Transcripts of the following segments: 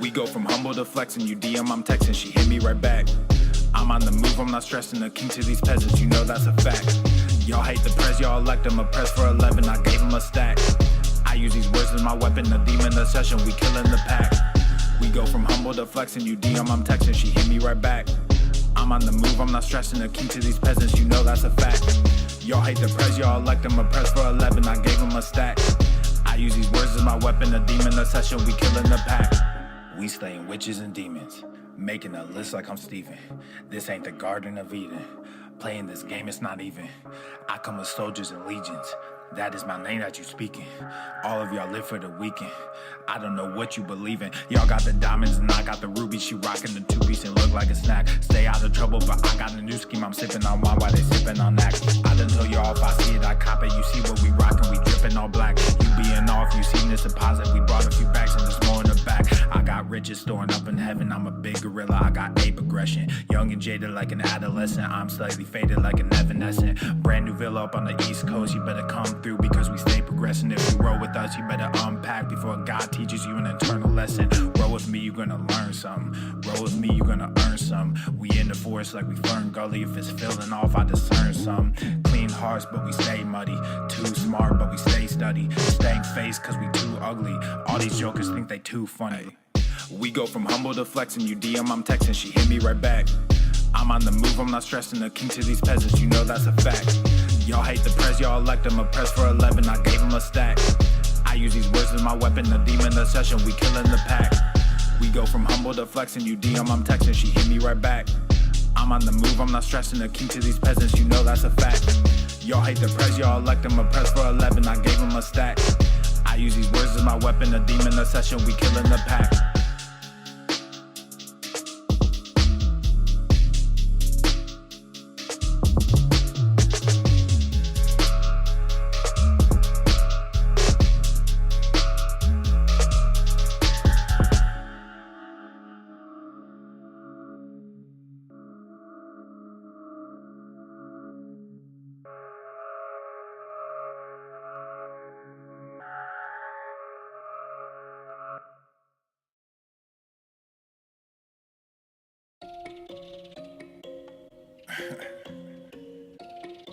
We go from humble to flexing, you DM, I'm texting, she hit me right back. I'm on the move, I'm not stressing, the king to these peasants, you know that's a fact. Y'all hate the press, y'all elect him, a press for 11, I gave him a stack. I use these words as my weapon, a demon, a session, we killing the pack. We go from humble to flexing, you DM, I'm texting, she hit me right back. I'm on the move, I'm not stressing, the king to these peasants, you know that's a fact. Y'all hate the press, y'all elect him, a press for 11, I gave him a stack. I use these words as my weapon, a demon, a session, we killing the pack. We slaying witches and demons, making a list like I'm Steven. This ain't the Garden of Eden. Playing this game, it's not even. I come with soldiers and legions. That is my name that you speaking. All of y'all live for the weekend. I don't know what you believe in. Y'all got the diamonds and I got the rubies. She rocking the two-piece and look like a snack. Stay out of trouble, but I got a new scheme. I'm sipping on wine while they sipping on that. I done told y'all if I see it, I cop it. You see what we rocking, we dripping all black. You being off, you seen this deposit. We brought a few bags and there's more in the back. I got riches storing up in heaven. I'm a big gorilla, I got ape aggression. Young and jaded like an adolescent. I'm slightly faded like an evanescent. Brand new villa up on the East Coast. You better come through because we stay progressing. If you roll with us, you better unpack before God teaches you an eternal lesson. Roll with me, you're gonna learn something. Roll with me, you're gonna earn some. We in the forest like we Fern Gully. If it's feeling off, I discern some. Clean hearts, but we stay muddy. Too smart, but we stay study. Stank face, cause we too ugly. All these jokers think they too funny. We go from humble to flexing, you DM, I'm texting, she hit me right back. I'm on the move, I'm not stressing, the king to these peasants, you know that's a fact. Y'all hate the press, y'all elect him, a press for 11, I gave him a stack. I use these words as my weapon, a demon, a session, we killing the pack. We go from humble to flexing, you DM, I'm texting, she hit me right back. I'm on the move, I'm not stressing, the king to these peasants, you know that's a fact. Y'all hate the press, y'all elect him, a press for 11, I gave him a stack. I use these words as my weapon, a demon, a session, we killing the pack.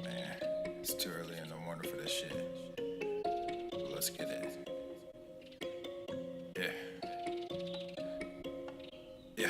Man, it's too early in the morning for this shit. But let's get it. Yeah.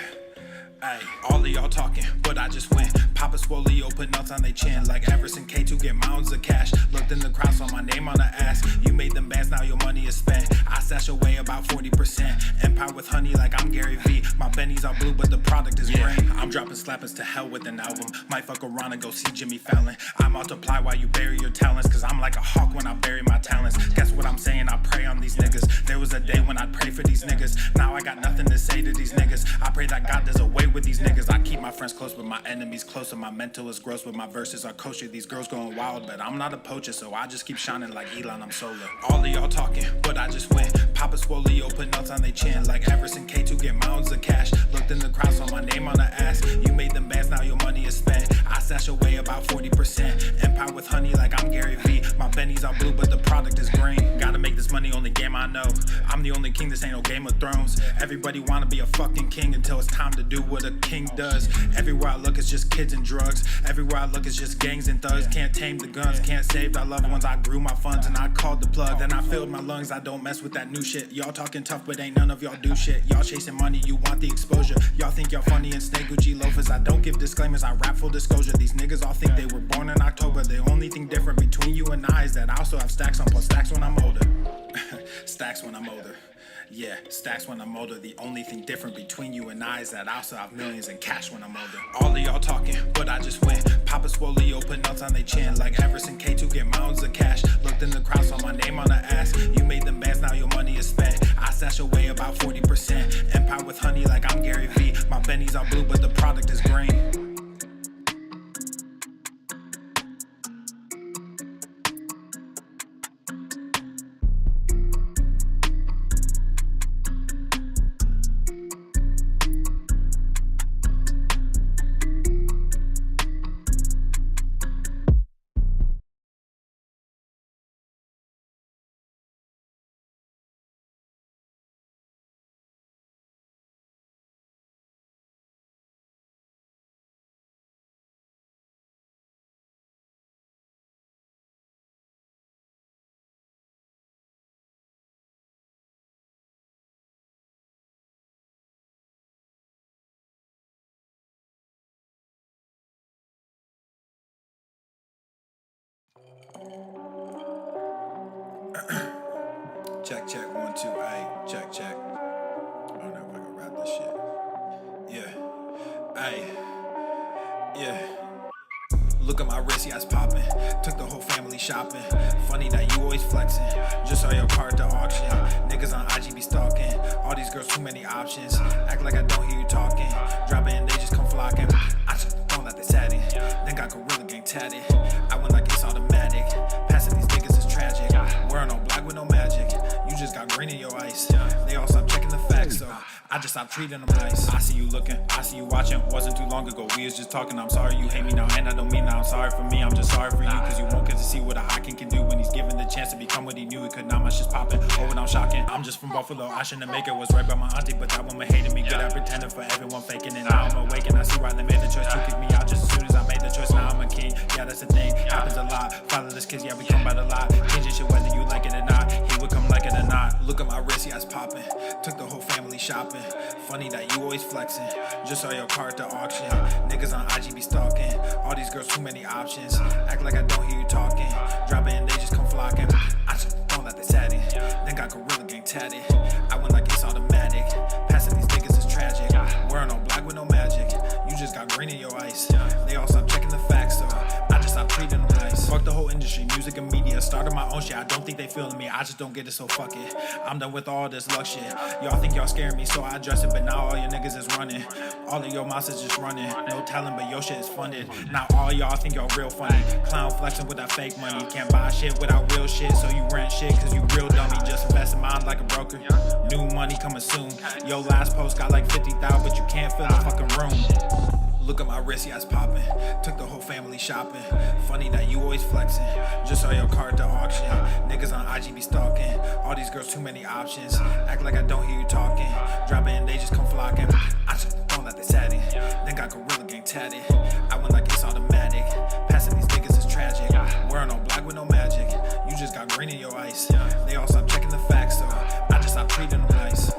Ayy, all of y'all talking, but I just went. Papa Swole, put nuts on they chin. Like Everson K2 get mounds of cash. Looked in the crowd, saw my name on the ass. You made them bands, now your money is spent. I stash away about 40%. Empire with honey like I'm Gary V. My bennies are blue, but the product is green. I'm dropping slappers to hell with an album. Might fuck around and go see Jimmy Fallon. I multiply while you bury your talents. Cause I'm like a hawk when I bury my talents. Guess what I'm saying? I pray on these niggas. There was a day when I'd pray for these niggas. Now I got nothing to say to these niggas. I pray that God does away with these niggas. I keep my friends close, but my enemies closer. My mental is gross, but my verses are kosher. These girls going wild, but I'm not a poacher, so I just keep shining like Elon, I'm solar. All of y'all talking, but I just went. Papa Swole, put nuts on they chin. Like Everson K2 get mounds of cash. Looked in the crowd, saw my name on the ass. You made them bands, now your money is spent. I stash away about 40%. Empire with honey like I'm Gary V. My bennies are blue, but the product is green. Gotta make this money, only game I know. I'm the only king, this ain't no Game of Thrones. Everybody wanna be a fucking king until it's time to do what a king does. Everywhere I look, it's just kids and drugs. Everywhere I look, it's just gangs and thugs. Can't tame the guns, can't save our loved ones. I grew my funds and I called the plug. Then I filled my lungs, I don't mess with that new shit. Y'all talking tough, but ain't none of y'all do shit. Y'all chasing money, you want the exposure. Y'all think y'all funny and snake Gucci loafers. I don't give disclaimers, I rap full disclosure. These niggas all think they were born in October. The only thing different between you and I is that I also have stacks on plus stacks when I'm older. Stacks when I'm older. Yeah, stacks when I'm older. The only thing different between you and I is that I also have millions in cash when I'm older. All of y'all talking, but I just went. Papa Swole, put nuts on they chin. Like Everson K2 get mounds of cash. Looked in the crowd, saw my name on the ass. You made them bands, now your money is spent. I stash away about 40%. Empire with honey like I'm Gary V. My bennies are blue, but the product is green. Ay, yeah. Look at my wrist, yeah, it's poppin'. Took the whole family shopping. Funny that you always flexing. Just saw your car at the auction. Niggas on IG be stalking. All these girls, too many options. Act like I don't hear you talking. Drop it and they just come flocking. I just phone that they tatted. Then got Gorilla Gang tatted. I went like it's automatic. Passing these niggas is tragic. Wearing all black with no magic. You just got green in your ice. They all stop checking the facts, so I just stopped treating them nice. I see you looking, I see you watching. Wasn't too long ago, we was just talking. I'm sorry you hate me now, and I don't mean that I'm sorry for me. I'm just sorry for you, cause you won't get to see what a hot king can do when he's given the chance to become what he knew he could. Now my shit's popping, oh, and I'm shocking. I'm just from Buffalo, I shouldn't make it. Was right by my auntie, but that woman hated me. Good at pretending for everyone faking, and now I'm awake and I see why they made the choice to kick me out just as soon as I made the choice. Now I'm a king, yeah, that's the thing. Happens a lot. Fatherless kids, yeah, we come by the lot. Changing shit whether you like it or not. He would come like it or not. Look at my wrist, yeah, it's popping. Took the whole family shopping. Funny that you always flexing. Just saw your car at the auction. Niggas on IG be stalking. All these girls, too many options. Act like I don't hear you talking. Drop it and they just come flocking. I just phone that they tatted. Then got Gorilla Gang tatted. I went like it's automatic. Passing these niggas is tragic. Wearing all black with no magic. You just got green in your ice. They all stop checking the facts, so I just stopped treating them nice. Fuck the whole industry, music and media. Started my own shit, I don't think they feeling me. I just don't get it, so fuck it. I'm done with all this luck shit. Y'all think y'all scaring me, so I address it. But now all your niggas is running. All of your mouths is just running. No talent, but your shit is funded. Now all y'all think y'all real funny. Clown flexing with that fake money. Can't buy shit without real shit, so you rent shit cause you real dummy. Just invest in mine like a broker. New money coming soon. Yo, last post got like 50,000, but you can't fill the fucking room. Look at my wrist, yeah, it's popping. Took the whole family shopping. Funny that you always flexing. Just saw your car at the auction. Niggas on IG be stalking. All these girls, too many options. Act like I don't hear you talking. Drop it and they just come flocking. I just phone that they tatted. Then got Gorilla Gang tatted. I went like it's automatic. Passing these niggas is tragic. Wearing all black with no magic. You just got green in your ice. They all stop checking the facts, so I just stopped treating them nice.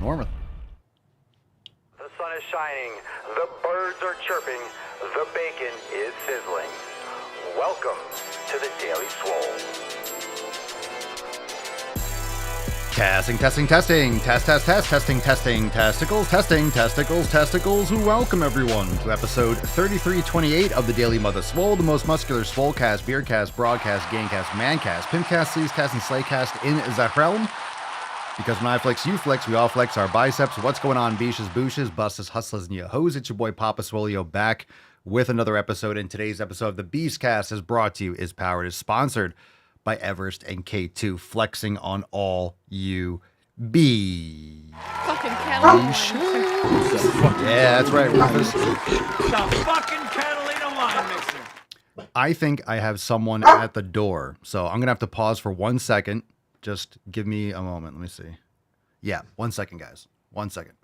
Norman. The sun is shining, the birds are chirping, the bacon is sizzling. Welcome to the Daily Swole. Testing. Testing, testicles. Welcome, everyone, to episode 3328 of the Daily Mother Swole, the most muscular Swolecast, Beercast, Broadcast, Gangcast, Mancast, Pimpcast, Sleazecast, and Slaycast in the realm. Because when I flex, you flex, we all flex our biceps. What's going on, beaches, booshes, busses, hustlers, and your hoes? It's your boy Papa Swolio back with another episode. And today's episode of the Beastcast is brought to you, is powered, is sponsored by Everest and K2, flexing on all you bees. Fucking Catalina. Yeah, that's right, Rufus. The fucking Catalina wine mixer. I think I have someone at the door, so I'm going to have to pause for 1 second. Just give me a moment. Let me see. Yeah, 1 second, guys. 1 second.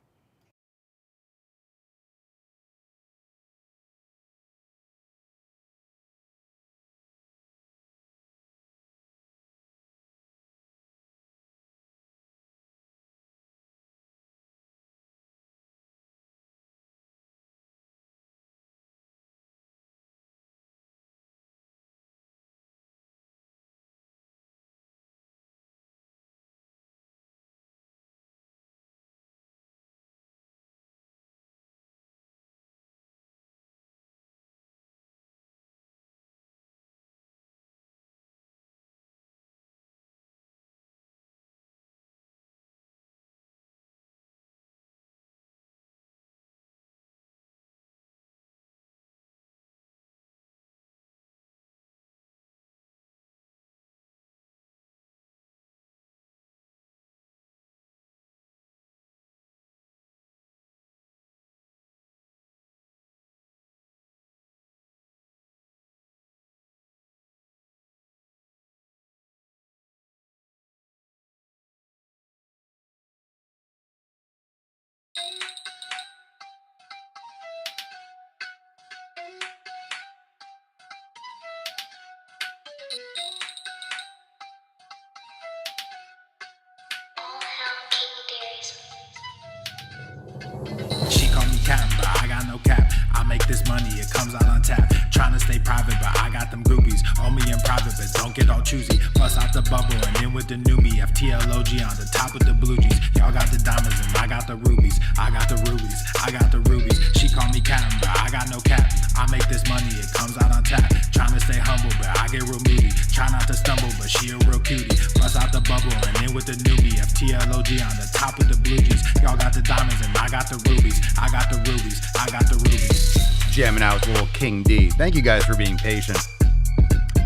this money, it comes out on tap. Trying to stay private, but I got them groupies. On me in private, but don't get all choosy. Bust out the bubble and in with the newbie. FTLOG on the top with the blue G's. Y'all got the diamonds and I got the rubies. I got the rubies, I got the rubies. She call me Captain, but I got no cap. I make this money, it comes out on tap. Trying to stay humble, but I get real moody. Try not to stumble, but she a real cutie. Bust out the bubble and in with the newbie. FTLOG on the top with the blue G's. Y'all got the diamonds and I got the rubies. I got the rubies, I got the rubies. Jamming out with little King D. Thank you guys for being patient.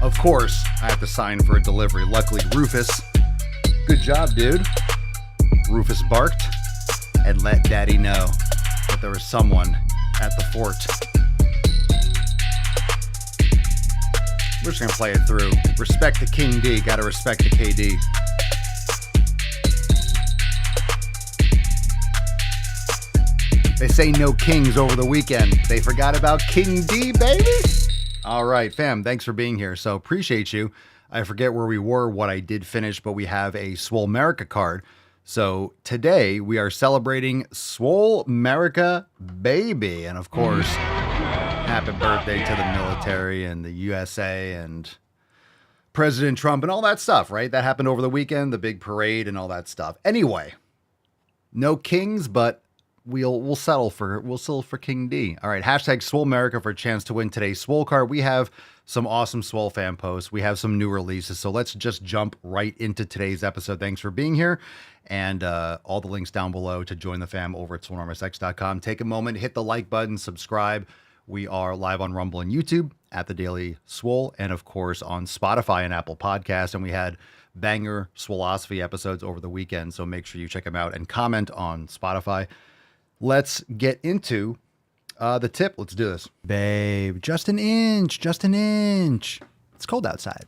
Of course, I have to sign for a delivery. Luckily, Rufus. Good job, dude. Rufus barked and let Daddy know that there was someone at the fort. We're just gonna play it through. Respect the King D. Gotta respect the KD. They say no kings over the weekend. They forgot about King D, baby. All right, fam. Thanks for being here. So appreciate you. I forget where we were, what I did finish, but we have a Swolemerica card. So today we are celebrating Swolemerica, baby. And of course, happy birthday to the military and the USA and President Trump and all that stuff, right? That happened over the weekend, the big parade and all that stuff. Anyway, no kings, but we'll settle for King D. All right, hashtag Swolemerica for a chance to win today's Swole card. We have some awesome Swole fan posts. We have some new releases. So let's just jump right into today's episode. Thanks for being here. And all the links down below to join the fam over at swolenormousx.com. Take a moment, hit the like button, subscribe. We are live on Rumble and YouTube at The Daily Swole, and of course on Spotify and Apple Podcasts. And we had banger Swolosophy episodes over the weekend, so make sure you check them out and comment on Spotify. Let's get into the tip. Let's do this. Babe, just an inch. It's cold outside.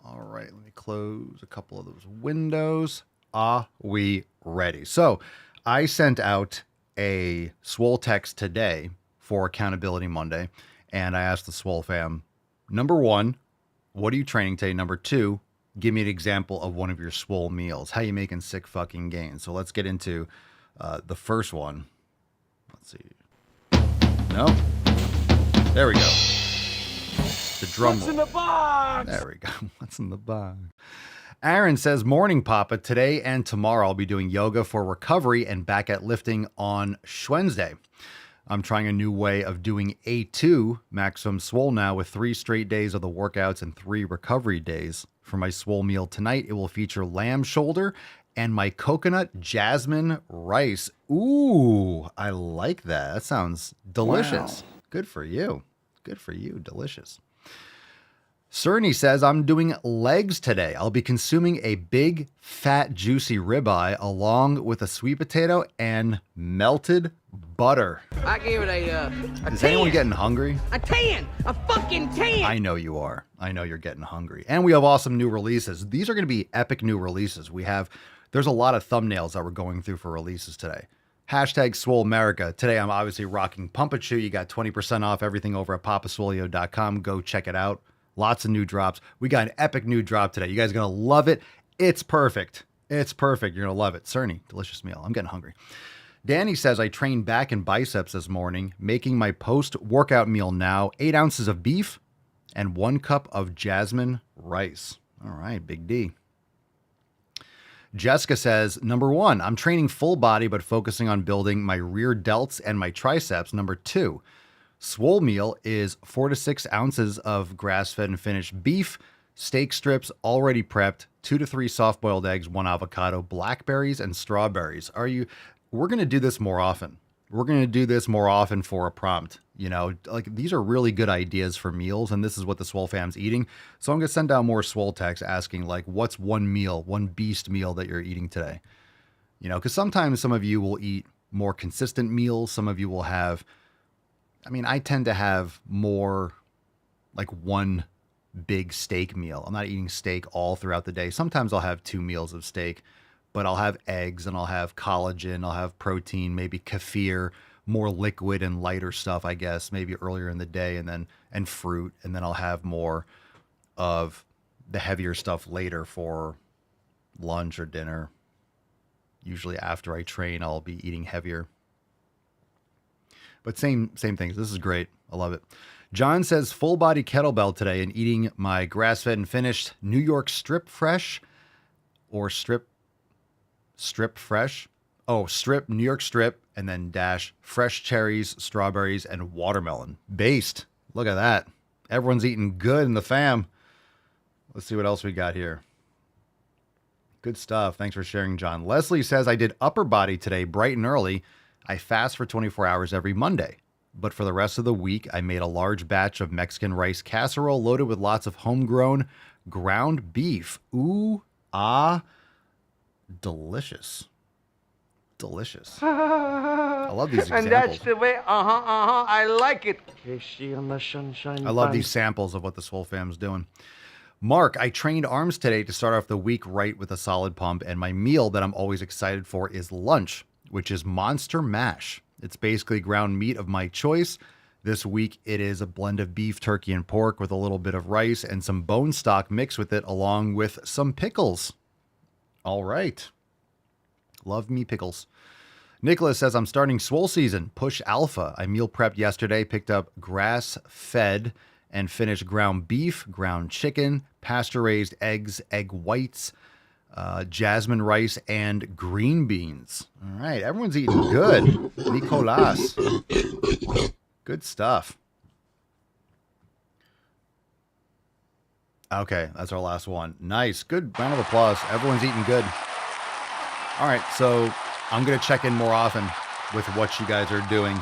All right, let me close a couple of those windows. Are we ready? So I sent out a Swole text today for Accountability Monday, and I asked the Swole fam, number one, what are you training today? Number two, give me an example of one of your Swole meals. How you making sick fucking gains? So let's get into the first one. Let's see. No. There we go. The drum. What's in the box? There we go. What's in the box? Aaron says, morning, Papa. Today and tomorrow I'll be doing yoga for recovery and back at lifting on Wednesday. I'm trying a new way of doing A2 maximum Swole now with 3 straight days of the workouts and 3 recovery days. For my Swole meal tonight, it will feature lamb shoulder and my coconut jasmine rice. Ooh, I like that. That sounds delicious. Wow. Good for you. Good for you. Delicious. Cerny says, I'm doing legs today. I'll be consuming a big, fat, juicy ribeye along with a sweet potato and melted butter. I give it a Is 10. anyone getting hungry? A 10. A fucking 10. I know you are. I know you're getting hungry. And we have awesome new releases. These are going to be epic new releases. There's a lot of thumbnails that we're going through for releases today. Hashtag Swolemerica. Today I'm obviously rocking Pump It Chew. You got 20% off everything over at papaswolio.com. Go check it out. Lots of new drops. We got an epic new drop today. You guys are going to love it. It's perfect. It's perfect. You're going to love it. Cerny, delicious meal. I'm getting hungry. Danny says, I trained back and biceps this morning, making my post-workout meal now. 8 ounces of beef and 1 cup of jasmine rice. All right, Big D. Jessica says, number 1, I'm training full body, but focusing on building my rear delts and my triceps. Number 2, Swole meal is 4 to 6 ounces of grass-fed and finished beef, steak strips already prepped, 2 to 3 soft-boiled eggs, 1 avocado, blackberries, and strawberries. We're going to do this more often. We're going to do this more often for a prompt. You know, like these are really good ideas for meals, and this is what the Swole fam's eating. So I'm going to send out more Swole texts asking, like, what's one meal, one beast meal that you're eating today? You know, because sometimes some of you will eat more consistent meals. Some of you will have, I tend to have more like one big steak meal. I'm not eating steak all throughout the day. Sometimes I'll have 2 meals of steak, but I'll have eggs and I'll have collagen, I'll have protein, maybe kefir, more liquid and lighter stuff, I guess, maybe earlier in the day, and fruit. And then I'll have more of the heavier stuff later for lunch or dinner. Usually after I train, I'll be eating heavier. But same things. This is great. I love it. John says full body kettlebell today and eating my grass-fed and finished New York strip fresh or strip fresh. Oh, strip, New York strip, and then dash fresh cherries, strawberries, and watermelon. Based. Look at that. Everyone's eating good in the fam. Let's see what else we got here. Good stuff. Thanks for sharing, John. Leslie says, I did upper body today, bright and early. I fast for 24 hours every Monday. But for the rest of the week, I made a large batch of Mexican rice casserole loaded with lots of homegrown ground beef. Ooh, ah, delicious. Delicious. I love these examples. And that's the way, I like it. Casey on the sunshine. I love these samples of what the Swole fam's doing. Mark, I trained arms today to start off the week right with a solid pump, and my meal that I'm always excited for is lunch, which is Monster Mash. It's basically ground meat of my choice. This week, it is a blend of beef, turkey, and pork with a little bit of rice and some bone stock mixed with it, along with some pickles. All right. Love me pickles. Nicholas says, I'm starting Swole season. Push Alpha. I meal prepped yesterday, picked up grass-fed and finished ground beef, ground chicken, pasture-raised eggs, egg whites, jasmine rice, and green beans. All right. Everyone's eating good. Nicolas. Good stuff. Okay. That's our last one. Nice. Good round of applause. Everyone's eating good. All right, so I'm going to check in more often with what you guys are doing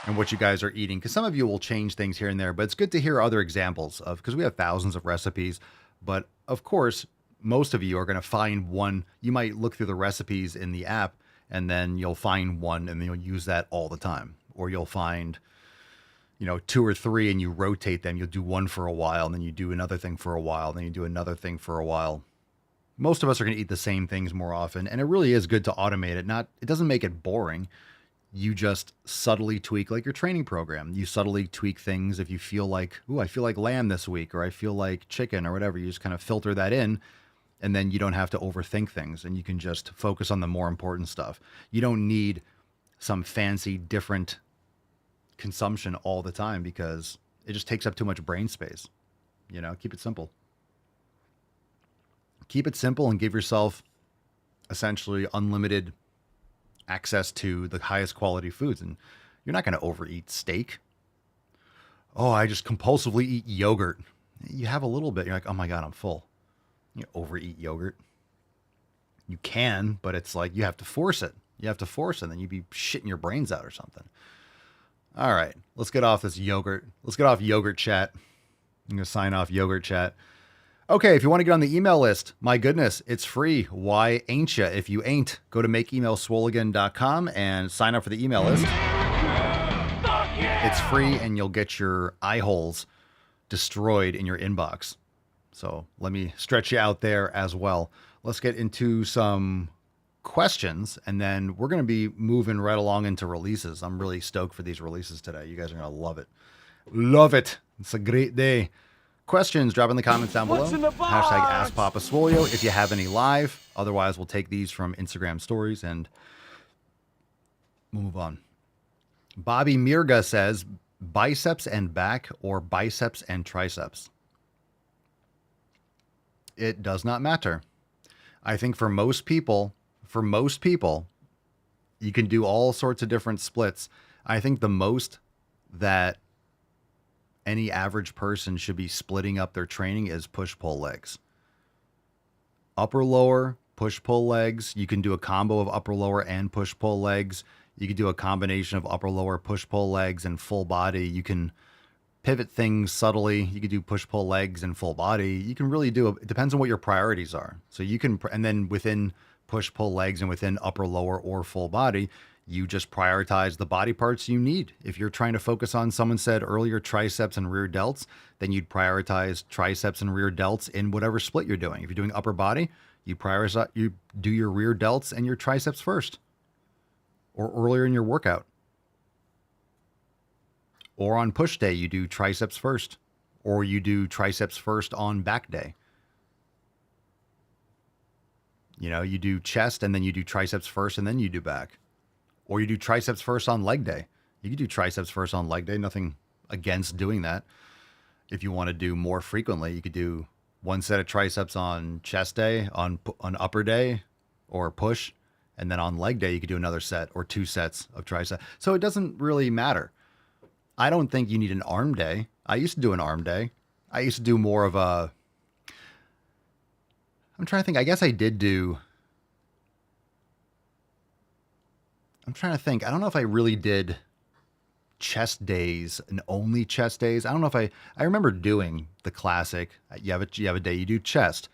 and what you guys are eating, because some of you will change things here and there, but it's good to hear other examples of, because we have thousands of recipes, but of course, most of you are going to find one. You might look through the recipes in the app, and then you'll find one, and then you'll use that all the time. Or you'll find, 2 or 3, and you rotate them. You'll do one for a while, and then you do another thing for a while, then you do another thing for a while. Most of us are going to eat the same things more often, and it really is good to automate it. It doesn't make it boring. You just subtly tweak, like your training program. You subtly tweak things. If you feel like, I feel like lamb this week, or I feel like chicken or whatever, you just kind of filter that in, and then you don't have to overthink things, and you can just focus on the more important stuff. You don't need some fancy, different consumption all the time, because it just takes up too much brain space. Keep it simple. Keep it simple and give yourself essentially unlimited access to the highest quality foods. And you're not going to overeat steak. Oh, I just compulsively eat yogurt. You have a little bit. You're like, oh my God, I'm full. You overeat yogurt. You can, but it's like you have to force it. You have to force it, and then you'd be shitting your brains out or something. All right, let's get off this yogurt. Let's get off yogurt chat. I'm going to sign off yogurt chat. Okay, if you want to get on the email list, my goodness, it's free. Why ain't ya? If you ain't, go to makeemailswoleagain.com and sign up for the email list. It's free, and you'll get your eye holes destroyed in your inbox. So let me stretch you out there as well. Let's get into some questions, and then we're going to be moving right along into releases. I'm really stoked for these releases today. You guys are going to love it. Love it. It's a great day. Questions, drop in the comments down below. Hashtag AskPapaSwolio if you have any live. Otherwise, we'll take these from Instagram stories and we'll move on. Bobby Mirga says, biceps and back or biceps and triceps? It does not matter. I think for most people, you can do all sorts of different splits. I think the most that any average person should be splitting up their training is push-pull legs. Upper lower, push-pull legs. You can do a combo of upper lower and push-pull legs. You can do a combination of upper lower, push-pull legs and full body. You can pivot things subtly. You can do push-pull legs and full body. You can really it depends on what your priorities are. So you can, and then within push-pull legs and within upper lower or full body, you just prioritize the body parts you need. If you're trying to focus on, someone said earlier, triceps and rear delts, then you'd prioritize triceps and rear delts in whatever split you're doing. If you're doing upper body, you do your rear delts and your triceps first, or earlier in your workout. Or on push day, you do triceps first, or you do triceps first on back day. You do chest and then you do triceps first and then you do back. Or you do triceps first on leg day. You could do triceps first on leg day. Nothing against doing that. If you want to do more frequently, you could do one set of triceps on chest day, on upper day, or push, and then on leg day you could do another set or 2 sets of triceps. So it doesn't really matter. I don't think you need an arm day. I used to do an arm day. I used to do more of a. I'm trying to think. I guess I did do. I'm trying to think. I don't know if I really did chest days and only chest days. I don't know if I remember doing the classic. You have a day you do chest.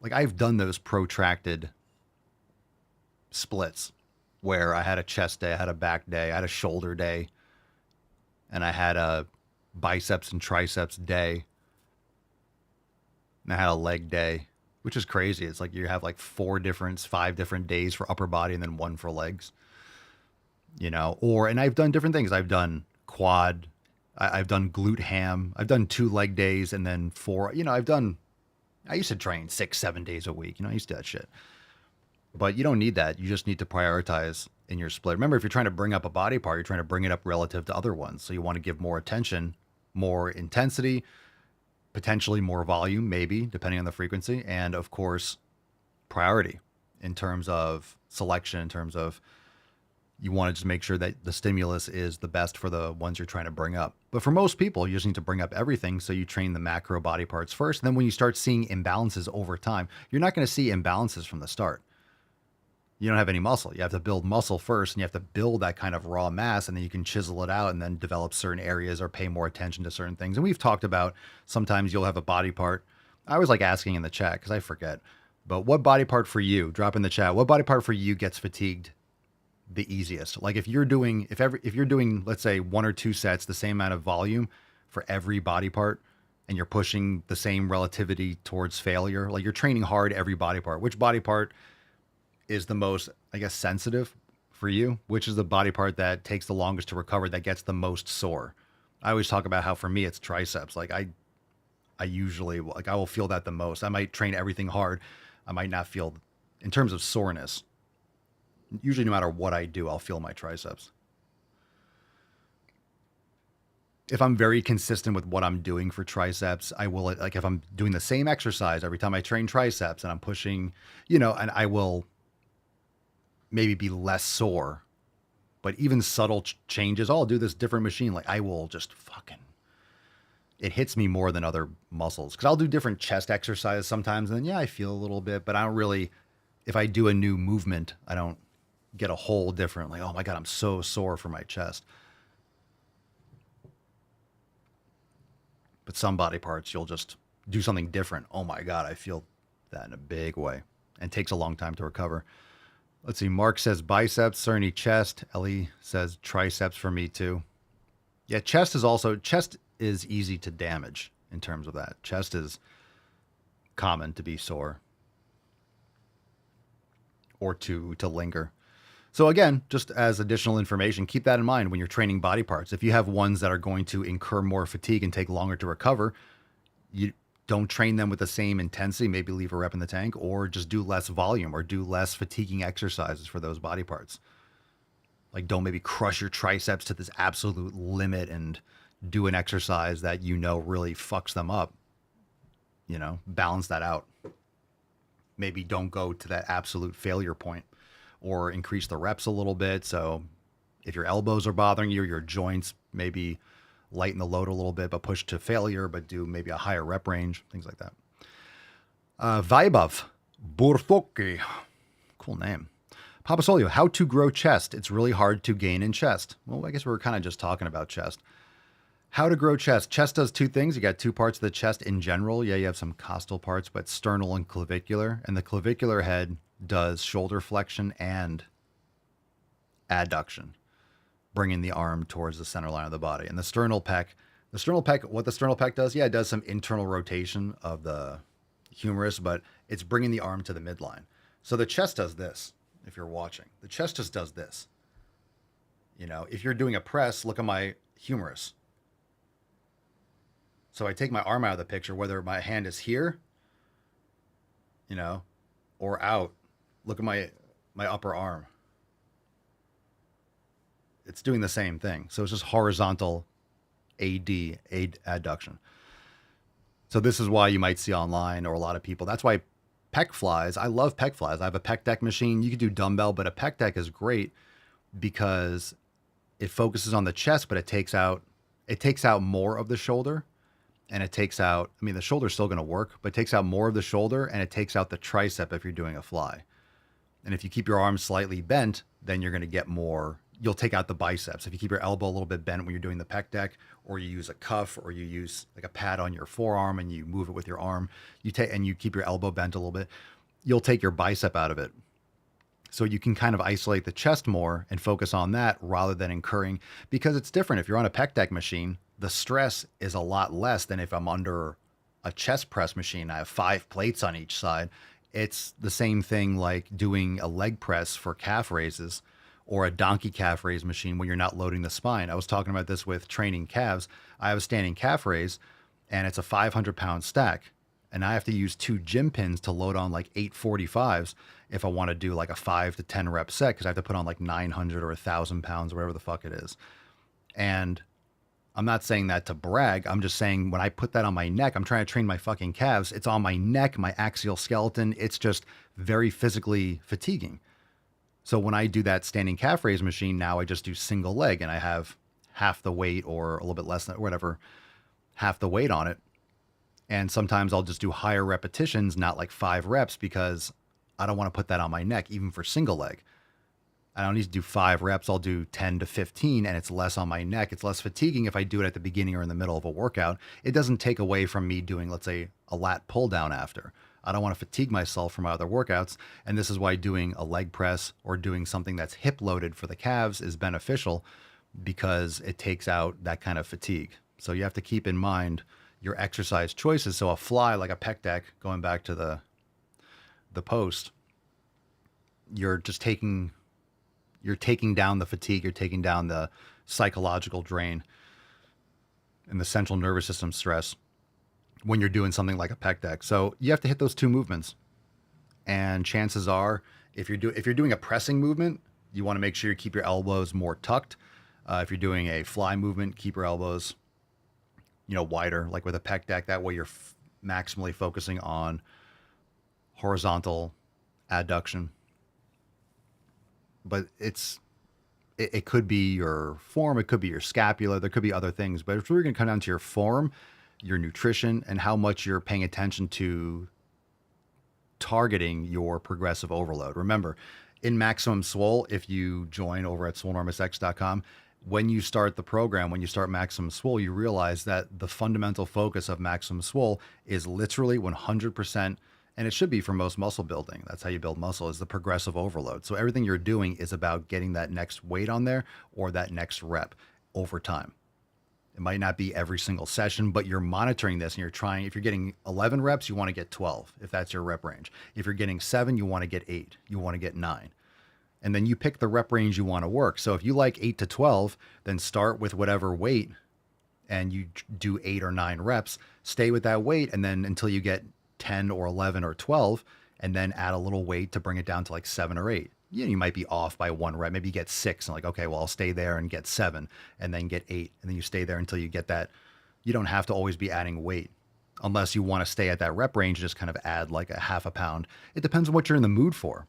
Like I've done those protracted splits where I had a chest day, I had a back day, I had a shoulder day, and I had a biceps and triceps day. And I had a leg day, which is crazy. It's like you have like 5 different days for upper body and then 1 for legs. You know, and I've done different things. I've done quad, I've done glute ham, I've done 2 leg days and then 4. You know, I used to train 6-7 days a week. You know, I used to do that shit. But you don't need that. You just need to prioritize in your split. Remember, if you're trying to bring up a body part, you're trying to bring it up relative to other ones. So you want to give more attention, more intensity, potentially more volume, maybe, depending on the frequency. And of course, priority in terms of selection, in terms of you want to just make sure that the stimulus is the best for the ones you're trying to bring up. But for most people, you just need to bring up everything. So you train the macro body parts first. And then when you start seeing imbalances over time, you're not going to see imbalances from the start. You don't have any muscle. You have to build muscle first, and you have to build that kind of raw mass, and then you can chisel it out and then develop certain areas or pay more attention to certain things. And we've talked about sometimes you'll have a body part. I always like asking in the chat because I forget. But what body part for you, drop in the chat, what body part for you gets fatigued the easiest? Like if you're doing, let's say 1 or 2 sets, the same amount of volume for every body part, and you're pushing the same relativity towards failure, like you're training hard every body part, which body part is the most, I guess, sensitive for you? Which is the body part that takes the longest to recover, that gets the most sore? I always talk about how for me it's triceps. Like I usually, like I will feel that the most. I might train everything hard. I might not feel, in terms of soreness, usually no matter what I do, I'll feel my triceps. If I'm very consistent with what I'm doing for triceps, I will, like if I'm doing the same exercise every time I train triceps and I'm pushing, you know, and I will maybe be less sore, but even subtle changes. I'll do this different machine. Like I will just it hits me more than other muscles. Cause I'll do different chest exercises sometimes. And then, yeah, I feel a little bit, but I don't really, if I do a new movement, I don't get a whole different, like, oh my God, I'm so sore for my chest. But some body parts, you'll just do something different. Oh my God, I feel that in a big way, and takes a long time to recover. Let's see. Mark says biceps, Cerny chest. Ellie says triceps for me too. Yeah, chest is easy to damage in terms of that. Chest is common to be sore or to linger. So again, just as additional information, keep that in mind when you're training body parts. If you have ones that are going to incur more fatigue and take longer to recover, you don't train them with the same intensity, maybe leave a rep in the tank, or just do less volume or do less fatiguing exercises for those body parts. Like don't maybe crush your triceps to this absolute limit and do an exercise that you know really fucks them up. You know, balance that out. Maybe don't go to that absolute failure point, or increase the reps a little bit. So if your elbows are bothering you, your joints, maybe lighten the load a little bit, but push to failure, but do maybe a higher rep range, things like that. Vaibhav Burtoki, cool name. Papa Solio, how to grow chest. It's really hard to gain in chest. Well, I guess we were kind of just talking about chest. How to grow chest. Chest does 2 things. You got 2 parts of the chest in general. Yeah, you have some costal parts, but sternal and clavicular. And the clavicular head does shoulder flexion and adduction, bringing the arm towards the center line of the body. And the sternal pec, what the sternal pec does, yeah, it does some internal rotation of the humerus, but it's bringing the arm to the midline. So the chest does this. If you're watching, the chest just does this. You know, if you're doing a press, look at my humerus. So I take my arm out of the picture, whether my hand is here, you know, or out. Look at my upper arm. it's doing the same thing. So it's just horizontal adduction. So this is why you might see online, or a lot of people, that's why pec flies, I love pec flies. I have a pec deck machine. You could do dumbbell, but a pec deck is great because it focuses on the chest, but it takes out more of the shoulder, and it takes out, I mean, the shoulder's still going to work, but it takes out more of the shoulder, and it takes out the tricep if you're doing a fly. And if you keep your arms slightly bent, then you're going to get more, you'll take out the biceps. If you keep your elbow a little bit bent when you're doing the pec deck, or you use a cuff, or you use like a pad on your forearm and you move it with your arm, and you keep your elbow bent a little bit, you'll take your bicep out of it. So you can kind of isolate the chest more and focus on that rather than incurring, because it's different. If you're on a pec deck machine, the stress is a lot less than if I'm under a chest press machine. I have 5 plates on each side. It's the same thing like doing a leg press for calf raises or a donkey calf raise machine when you're not loading the spine. I was talking about this with training calves. I have a standing calf raise, and it's a 500-pound stack. And I have to use 2 gym pins to load on like 845s if I want to do like a 5 to 10 rep set, because I have to put on like 900 or 1,000 pounds, whatever the fuck it is. And I'm not saying that to brag. I'm just saying when I put that on my neck, I'm trying to train my fucking calves. It's on my neck, my axial skeleton. It's just very physically fatiguing. So when I do that standing calf raise machine, now I just do single leg, and I have half the weight, or a little bit less than whatever, half the weight on it. And sometimes I'll just do higher repetitions, not like 5 reps, because I don't want to put that on my neck, even for single leg. I don't need to do 5 reps. I'll do 10 to 15, and it's less on my neck. It's less fatiguing if I do it at the beginning or in the middle of a workout. It doesn't take away from me doing, let's say, a lat pull down after. I don't want to fatigue myself from my other workouts. And this is why doing a leg press or doing something that's hip loaded for the calves is beneficial, because it takes out that kind of fatigue. So you have to keep in mind your exercise choices. So a fly, like a pec deck, going back to the post, you're taking down the fatigue, you're taking down the psychological drain and the central nervous system stress when you're doing something like a pec deck. So you have to hit those 2 movements. And chances are, if you're doing a pressing movement, you want to make sure you keep your elbows more tucked. If you're doing a fly movement, keep your elbows, wider, like with a pec deck. That way you're maximally focusing on horizontal adduction. But it could be your form, it could be your scapula, there could be other things, but it's really going to come down to your form, your nutrition, and how much you're paying attention to targeting your progressive overload. Remember, in Maximum Swole, if you join over at swolenormousx.com, when you start the program, when you start Maximum Swole, you realize that the fundamental focus of Maximum Swole is literally 100%, and it should be for most muscle building. That's how you build muscle, is the progressive overload. So everything you're doing is about getting that next weight on there or that next rep over time. It might not be every single session, but you're monitoring this and you're trying. If you're getting 11 reps, you want to get 12, if that's your rep range. If you're getting 7, you want to get 8. You want to get 9. And then you pick the rep range you want to work. So if you like 8 to 12, then start with whatever weight and you do 8 or 9 reps. Stay with that weight, and then until you get 10 or 11 or 12, and then add a little weight to bring it down to like 7 or 8. You might be off by 1 rep. Maybe you get 6 and like, okay, well, I'll stay there and get 7 and then get 8. And then you stay there until you get that. You don't have to always be adding weight unless you want to stay at that rep range, just kind of add like a half a pound. It depends on what you're in the mood for.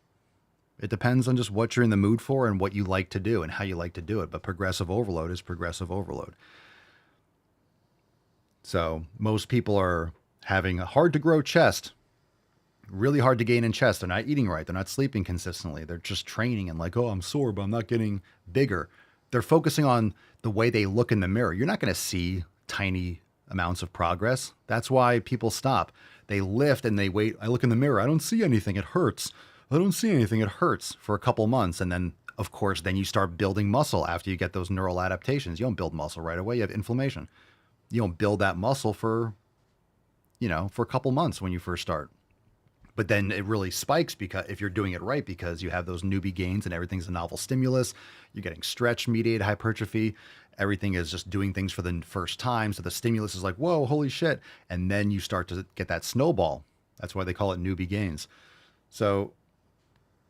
It depends on just what you're in the mood for and what you like to do and how you like to do it. But progressive overload is progressive overload. So most people are having a hard to grow chest, really hard to gain in chest. They're not eating right. They're not sleeping consistently. They're just training and like, oh, I'm sore, but I'm not getting bigger. They're focusing on the way they look in the mirror. You're not going to see tiny amounts of progress. That's why people stop. They lift and they wait. I look in the mirror. I don't see anything. It hurts. I don't see anything. It hurts for a couple months. And then, of course, then you start building muscle after you get those neural adaptations. You don't build muscle right away. You have inflammation. You don't build that muscle for a couple months when you first start. But then it really spikes because if you're doing it right, because you have those newbie gains and everything's a novel stimulus, you're getting stretch mediated hypertrophy. Everything is just doing things for the first time. So the stimulus is like, whoa, holy shit. And then you start to get that snowball. That's why they call it newbie gains. So,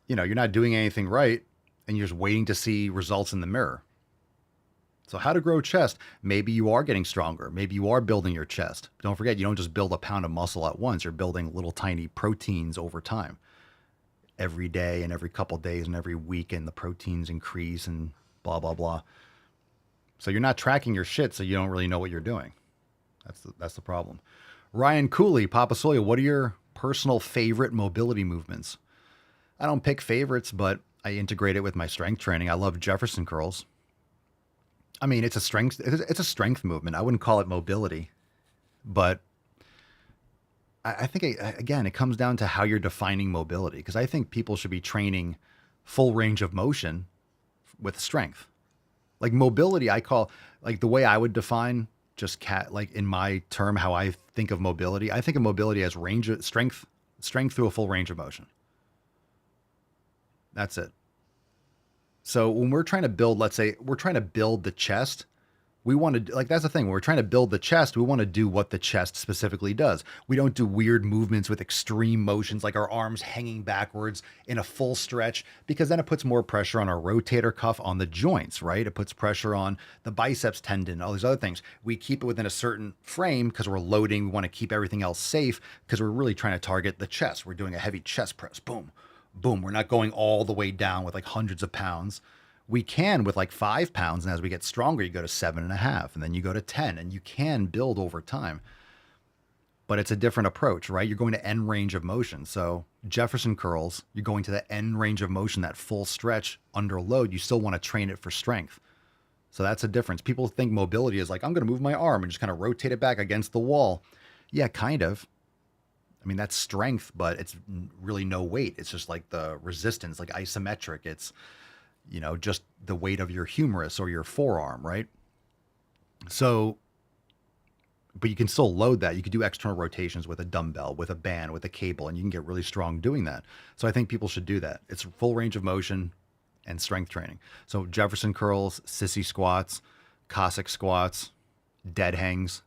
you're not doing anything right and you're just waiting to see results in the mirror. So how to grow chest? Maybe you are getting stronger. Maybe you are building your chest. Don't forget, you don't just build a pound of muscle at once. You're building little tiny proteins over time. Every day and every couple days and every week, and the proteins increase and blah, blah, blah. So you're not tracking your shit, so you don't really know what you're doing. That's the problem. Ryan Cooley, Papa Soya, what are your personal favorite mobility movements? I don't pick favorites, but I integrate it with my strength training. I love Jefferson curls. I mean, it's a strength movement. I wouldn't call it mobility, but I think, again, it comes down to how you're defining mobility, because I think people should be training full range of motion with strength. Like mobility, I call, like the way I would define just like in my term, how I think of mobility, I think of mobility as range of strength through a full range of motion. That's it. So when we're trying to build, let's say we're trying to build the chest, we want to, like, that's the thing. When we're trying to build the chest, we want to do what the chest specifically does. We don't do weird movements with extreme motions, like our arms hanging backwards in a full stretch, because then it puts more pressure on our rotator cuff, on the joints, right? It puts pressure on the biceps tendon, all these other things. We keep it within a certain frame because we're loading. We want to keep everything else safe because we're really trying to target the chest. We're doing a heavy chest press. Boom. Boom. We're not going all the way down with like hundreds of pounds. We can with like 5 pounds. And as we get stronger, you go to 7.5 and then you go to 10, and you can build over time, but it's a different approach, right? You're going to end range of motion. So Jefferson curls, you're going to the end range of motion, that full stretch under load. You still want to train it for strength. So that's a difference. People think mobility is like, I'm going to move my arm and just kind of rotate it back against the wall. Yeah, kind of. I mean, that's strength, but it's really no weight. It's just like the resistance, like isometric. It's, you know, just the weight of your humerus or your forearm, right? So, but you can still load that. You could do external rotations with a dumbbell, with a band, with a cable, and you can get really strong doing that. So I think people should do that. It's full range of motion and strength training. So Jefferson curls, sissy squats, Cossack squats, dead hangs,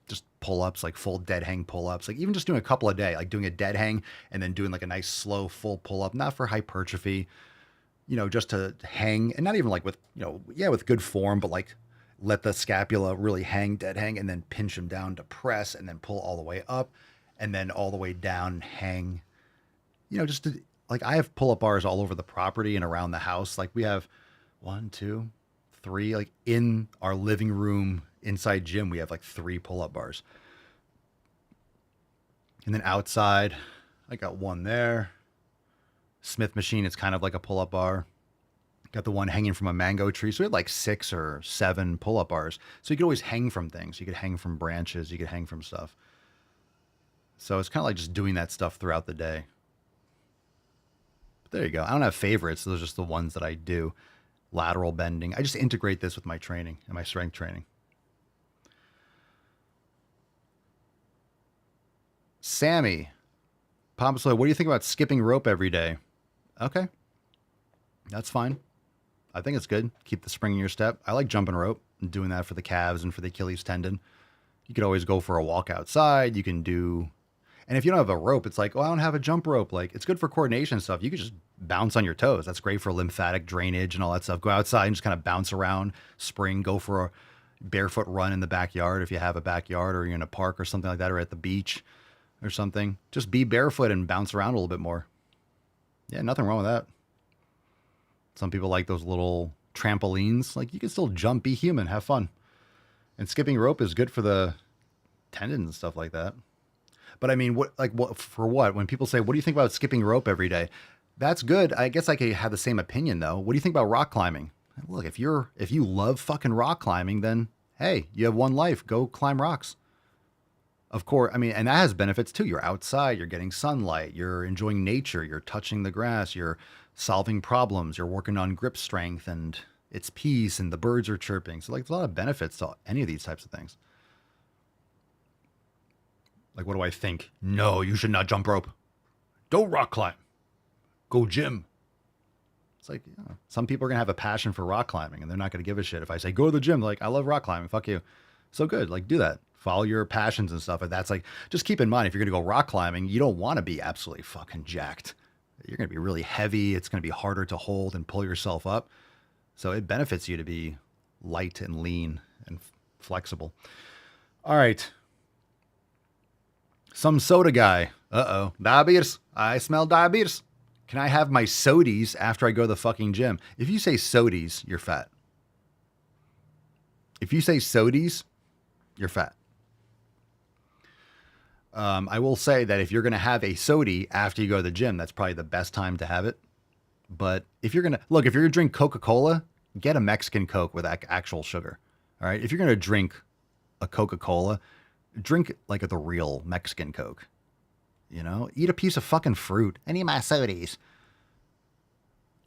just pull-ups, like full dead hang pull-ups, like even just doing a couple a day, like doing a dead hang and then doing like a nice slow full pull-up, not for hypertrophy, you know, just to hang, and not even like with, you know, yeah, with good form, but like let the scapula really hang, dead hang, and then pinch them down to press, and then pull all the way up, and then all the way down and hang, you know, just to, like, I have pull-up bars all over the property and around the house. Like we have 1, 2, 3, like in our living room inside gym, we have like 3 pull-up bars. And then outside, I got one there. Smith machine, it's kind of like a pull-up bar. Got the one hanging from a mango tree. So we had like 6 or 7 pull-up bars. So you could always hang from things. You could hang from branches. You could hang from stuff. So it's kind of like just doing that stuff throughout the day. But there you go. I don't have favorites. Those are just the ones that I do. Lateral bending. I just integrate this with my training and my strength training. Sammy, Papa Soy, what do you think about skipping rope every day? Okay, that's fine. I think it's good. Keep the spring in your step. I like jumping rope and doing that for the calves and for the Achilles tendon. You could always go for a walk outside. You can do, and if you don't have a rope, it's like, oh, I don't have a jump rope. Like, it's good for coordination stuff. You could just bounce on your toes. That's great for lymphatic drainage and all that stuff. Go outside and just kind of bounce around, spring, go for a barefoot run in the backyard if you have a backyard, or you're in a park or something like that, or at the beach or something. Just be barefoot and bounce around a little bit more. Yeah, nothing wrong with that. Some people like those little trampolines. Like, you can still jump, be human, have fun. And skipping rope is good for the tendons and stuff like that. But I mean, what for what? When people say, what do you think about skipping rope every day? That's good. I guess I could have the same opinion though. What do you think about rock climbing? Look, if you love fucking rock climbing, then hey, you have one life. Go climb rocks. Of course, I mean, and that has benefits too. You're outside, you're getting sunlight, you're enjoying nature, you're touching the grass, you're solving problems, you're working on grip strength, and it's peace, and the birds are chirping. So, like, there's a lot of benefits to any of these types of things. Like, what do I think? No, you should not jump rope. Don't rock climb. Go gym. It's like, yeah, some people are going to have a passion for rock climbing, and they're not going to give a shit. If I say, go to the gym, they're like, I love rock climbing. Fuck you. So good. Like, do that. Follow your passions and stuff. And that's like, just keep in mind, if you're going to go rock climbing, you don't want to be absolutely fucking jacked. You're going to be really heavy. It's going to be harder to hold and pull yourself up. So it benefits you to be light and lean and flexible. All right. Some soda guy. Uh-oh. Diabetes. I smell diabetes. Can I have my sodies after I go to the fucking gym? If you say sodies, you're fat. If you say sodies, you're fat. I will say that if you're going to have a sody after you go to the gym, that's probably the best time to have it. But if you're going to, look, if you're going to drink Coca-Cola, get a Mexican Coke with actual sugar. All right. If you're going to drink a Coca-Cola, drink like the real Mexican Coke. You know, eat a piece of fucking fruit. I need my sodies.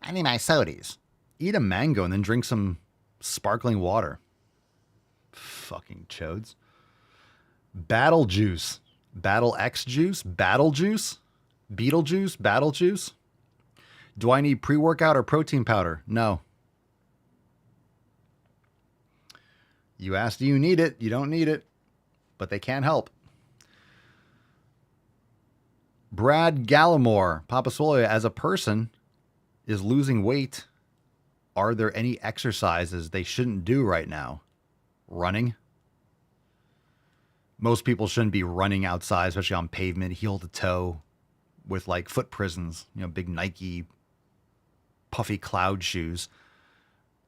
I need my sodies. Eat a mango and then drink some sparkling water. Fucking chodes. Battle juice. Battle X juice? Battle juice? Beetlejuice? Battle juice? Do I need pre-workout or protein powder? No. You asked, do you need it? You don't need it. But they can't help. Brad Gallimore. Papa Swole, as a person, is losing weight. Are there any exercises they shouldn't do right now? Running. Most people shouldn't be running outside, especially on pavement, heel to toe, with like foot prisons, you know, big Nike puffy cloud shoes.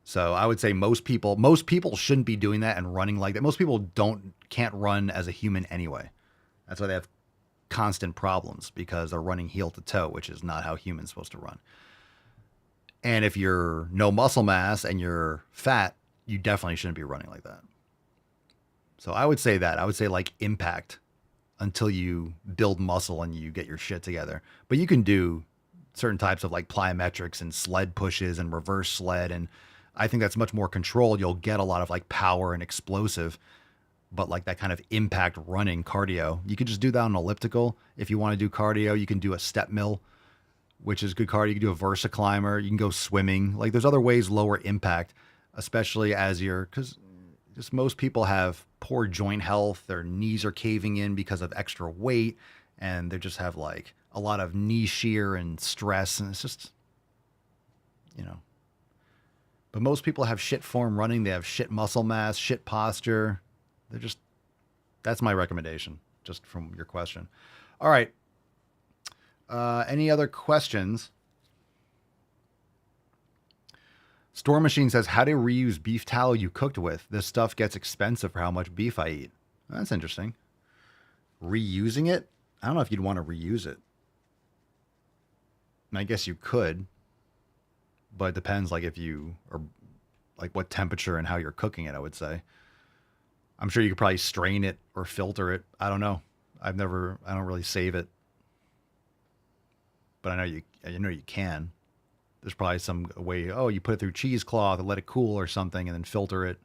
So I would say most people shouldn't be doing that and running like that. Most people can't run as a human anyway. That's why they have constant problems, because they're running heel to toe, which is not how humans are supposed to run. And if you're no muscle mass and you're fat, you definitely shouldn't be running like that. So I would say that. I would say like impact until you build muscle and you get your shit together. But you can do certain types of like plyometrics and sled pushes and reverse sled. And I think that's much more controlled. You'll get a lot of like power and explosive, but like that kind of impact running cardio, you could just do that on an elliptical. If you want to do cardio, you can do a step mill, which is good cardio. You can do a Versa climber. You can go swimming. Like there's other ways, lower impact, especially as because just most people have poor joint health. Their knees are caving in because of extra weight, and they just have like a lot of knee shear and stress. And it's just, you know, but most people have shit form running. They have shit muscle mass, shit posture. That's my recommendation, just from your question. All right. Any other questions? Store Machine says, how to reuse beef tallow you cooked with. This stuff gets expensive for how much beef I eat. That's interesting. Reusing it? I don't know if you'd want to reuse it. I guess you could, but it depends like if you are like what temperature and how you're cooking it, I would say. I'm sure you could probably strain it or filter it. I don't know. I don't really save it. But I know you can. There's probably some way, you put it through cheesecloth and let it cool or something and then filter it.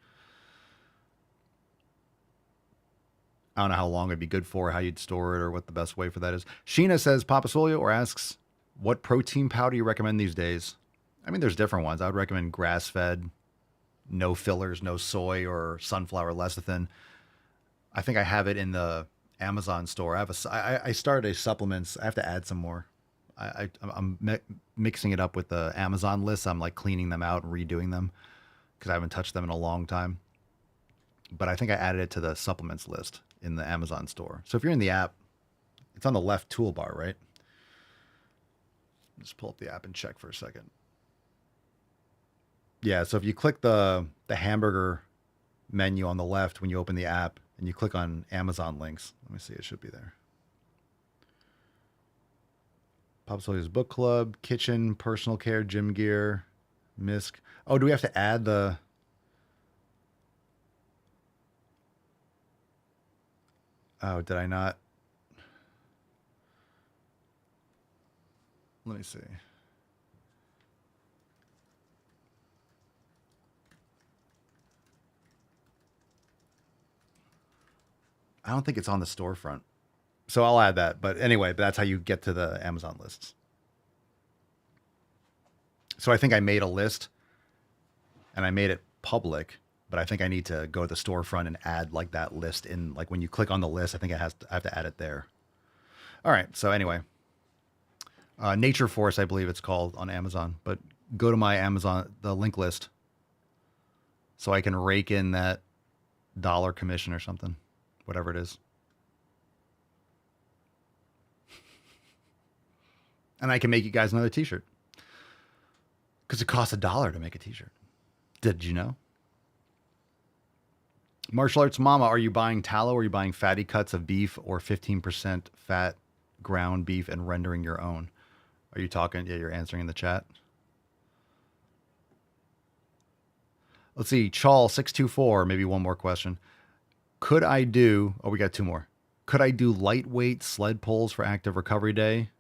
I don't know how long it'd be good for, how you'd store it, or what the best way for that is. Sheena says, Papa Swole, or asks, what protein powder you recommend these days? I mean, there's different ones. I would recommend grass-fed, no fillers, no soy or sunflower lecithin. I think I have it in the Amazon store. I started a supplements. I have to add some more. I'm mixing it up with the Amazon list. I'm like cleaning them out and redoing them because I haven't touched them in a long time. But I think I added it to the supplements list in the Amazon store. So if you're in the app, it's on the left toolbar, right? Just pull up the app and check for a second. Yeah, so if you click the hamburger menu on the left when you open the app and you click on Amazon links, let me see, it should be there. Papa Swole's Book Club, Kitchen, Personal Care, Gym Gear, Misk. Oh, do we have to add the... Oh, did I not? Let me see. I don't think it's on the storefront. So I'll add that. But anyway, that's how you get to the Amazon lists. So I think I made a list and I made it public, but I think I need to go to the storefront and add like that list in, like when you click on the list, I think I have to add it there. All right. So anyway, Nature Force, I believe it's called on Amazon, but go to my Amazon, the link list so I can rake in that dollar commission or something, whatever it is. And I can make you guys another t-shirt. Because it costs $1 to make a t-shirt. Did you know? Martial Arts Mama, are you buying tallow? Or are you buying fatty cuts of beef or 15% fat ground beef and rendering your own? Are you talking? Yeah, you're answering in the chat. Let's see. Chawl624, maybe one more question. Could I do... Oh, we got two more. Could I do lightweight sled pulls for Active Recovery Day?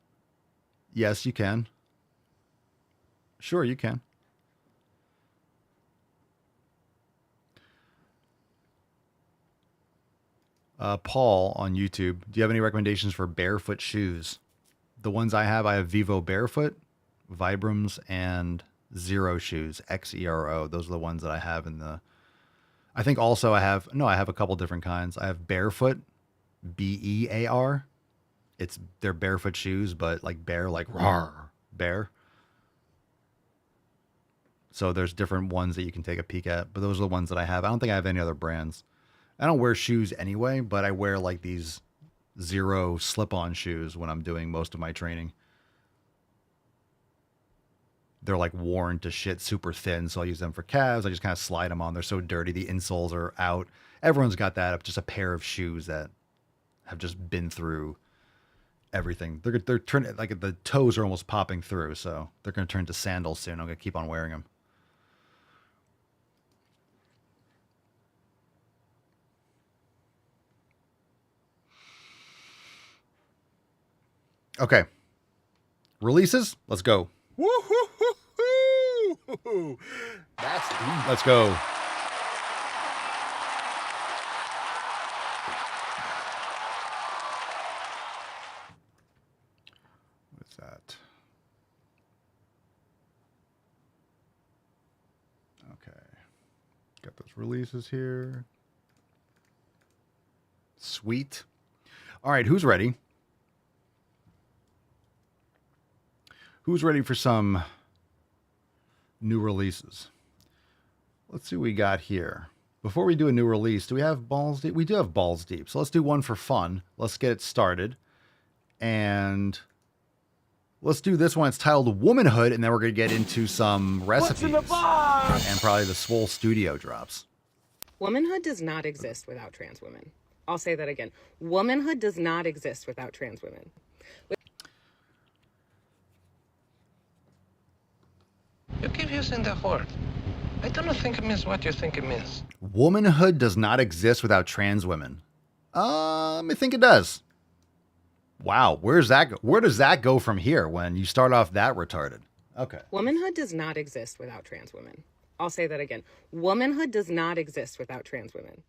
Yes, you can. Sure, you can. Paul on YouTube, do you have any recommendations for barefoot shoes? The ones I have Vivo Barefoot, Vibrams, and Zero shoes, XERO. Those are the ones that I have in the... I think also I have a couple different kinds. I have Barefoot, BEAR. They're barefoot shoes, but like bear, like rawr, bear. So there's different ones that you can take a peek at, but those are the ones that I have. I don't think I have any other brands. I don't wear shoes anyway, but I wear like these Zero slip-on shoes when I'm doing most of my training. They're like worn to shit, super thin, so I use them for calves. I just kind of slide them on. They're so dirty. The insoles are out. Everyone's got that. Just a pair of shoes that have just been through everything. They're turning, like the toes are almost popping through, so they're going to turn to sandals soon. I'm going to keep on wearing them. Okay. Releases? Let's go. Woo-hoo-hoo-hoo! That's deep. Let's go. What's that? Okay. Got those releases here. Sweet. All right, who's ready? Who's ready for some new releases? Let's see what we got here. Before we do a new release, do we have Balls Deep? We do have Balls Deep. So let's do one for fun. Let's get it started. And let's do this one. It's titled Womanhood, and then we're going to get into some recipes. What's in the box? And probably the Swole Studio drops. Womanhood does not exist without trans women. I'll say that again. Womanhood does not exist without trans women. You keep using that word. I don't think it means what you think it means. Womanhood does not exist without trans women. I think it does. Wow, where does that go from here when you start off that retarded? Okay. Womanhood does not exist without trans women. I'll say that again. Womanhood does not exist without trans women.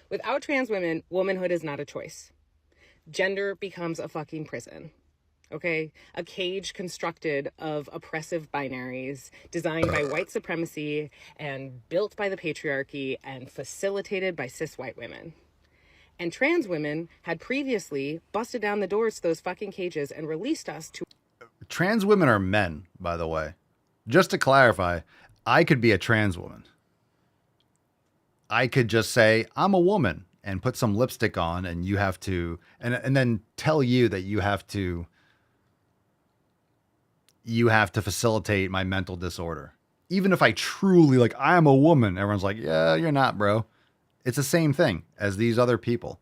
Without trans women, womanhood is not a choice. Gender becomes a fucking prison. Okay? A cage constructed of oppressive binaries designed by white supremacy and built by the patriarchy and facilitated by cis white women. And trans women had previously busted down the doors to those fucking cages and released us to... Trans women are men, by the way. Just to clarify, I could be a trans woman. I could just say, I'm a woman, and put some lipstick on, and you have to... And then tell you that you have to facilitate my mental disorder. Even if I truly, like, I am a woman, everyone's like, yeah, you're not, bro. It's the same thing as these other people.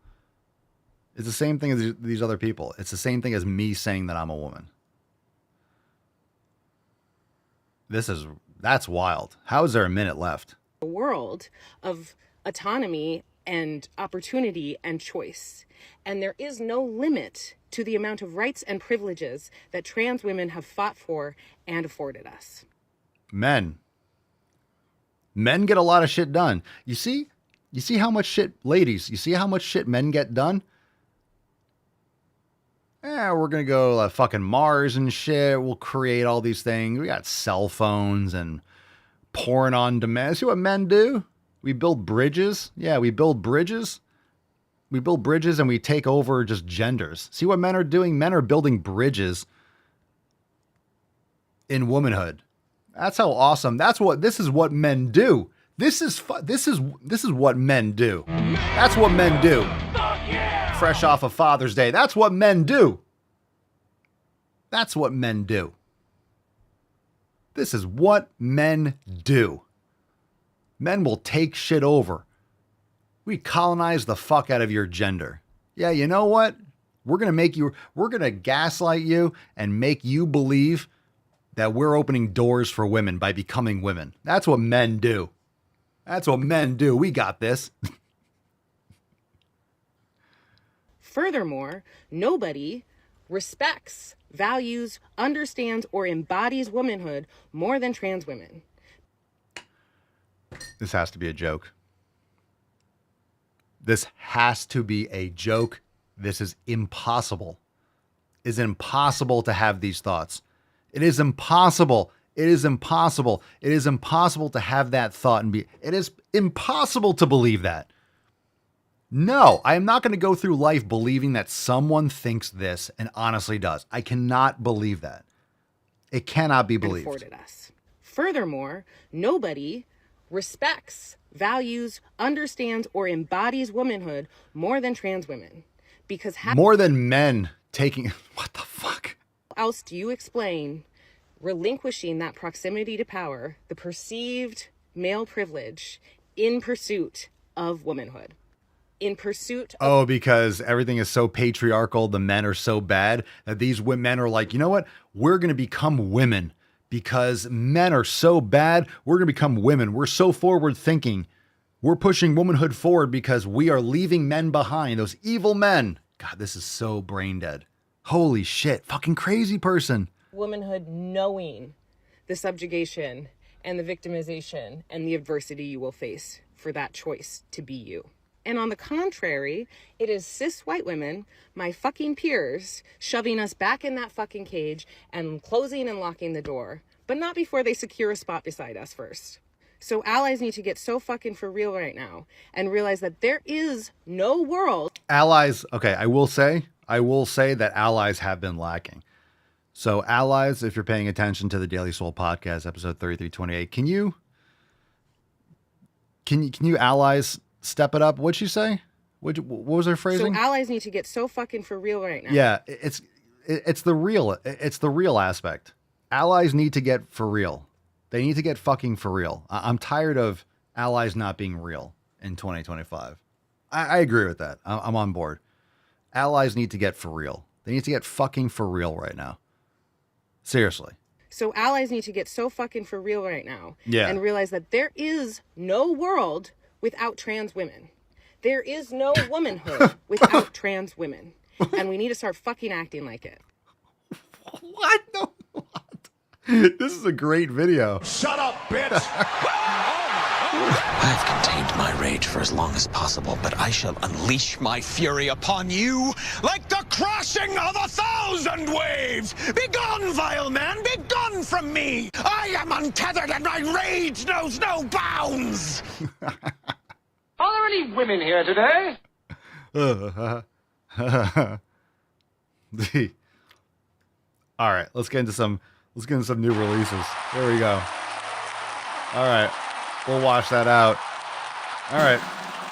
It's the same thing as these other people. It's the same thing as me saying that I'm a woman. That's wild. How is there a minute left? A world of autonomy and opportunity and choice. And there is no limit to the amount of rights and privileges that trans women have fought for and afforded us. Men get a lot of shit done. You see how much shit, ladies, you see how much shit men get done? We're going to go fucking Mars and shit. We'll create all these things. We got cell phones and porn on demand. See what men do? We build bridges. Yeah, we build bridges. We build bridges and we take over just genders. See what men are doing? Men are building bridges in womanhood. That's how awesome. This is what men do. This is what men do. That's what men do. Fresh off of Father's Day. That's what men do. That's what men do. This is what men do. Men will take shit over. We colonize the fuck out of your gender. Yeah, you know what? We're going to gaslight you and make you believe that we're opening doors for women by becoming women. That's what men do. That's what men do. We got this. Furthermore, nobody respects, values, understands, or embodies womanhood more than trans women. This has to be a joke. This has to be a joke. This is impossible. It's impossible to have these thoughts. It is impossible. It is impossible. It is impossible to have that thought and be. It is impossible to believe that. No, I am not going to go through life believing that someone thinks this and honestly does. I cannot believe that. It cannot be believed. Afforded us. Furthermore, nobody respects, values, understands, or embodies womanhood more than trans women. Because more than men taking. What the fuck? How else do you explain relinquishing that proximity to power, the perceived male privilege, in pursuit of womanhood? In pursuit of... because everything is so patriarchal, the men are so bad that these men are like, you know what? We're going to become women because men are so bad. We're going to become women. We're so forward thinking. We're pushing womanhood forward because we are leaving men behind, those evil men. God, this is so brain dead. Holy shit. Fucking crazy person. Womanhood knowing the subjugation and the victimization and the adversity you will face for that choice to be you. And on the contrary, it is cis white women, my fucking peers, shoving us back in that fucking cage and closing and locking the door, but not before they secure a spot beside us first. So allies need to get so fucking for real right now and realize that there is no world. Allies, okay, I will say that allies have been lacking. So allies, if you're paying attention to the Daily Swole podcast, episode 3328, can you allies step it up? What'd she say? What was her phrasing? So allies need to get so fucking for real right now. Yeah, it's the real aspect. Allies need to get for real. They need to get fucking for real. I'm tired of allies not being real in 2025. I agree with that. I'm on board. Allies need to get for real. They need to get fucking for real right now. Seriously. So allies need to get so fucking for real right now. Yeah. And realize that there is no world without trans women. There is no womanhood without trans women. And we need to start fucking acting like it. What? No, what? This is a great video. Shut up, bitch! I've contained my rage for as long as possible, but I shall unleash my fury upon you like the crashing of 1,000 waves! Begone, vile man! Begone from me! I am untethered and my rage knows no bounds! Are there any women here today? All right, let's get into some new releases. There we go. All right, we'll wash that out. All right,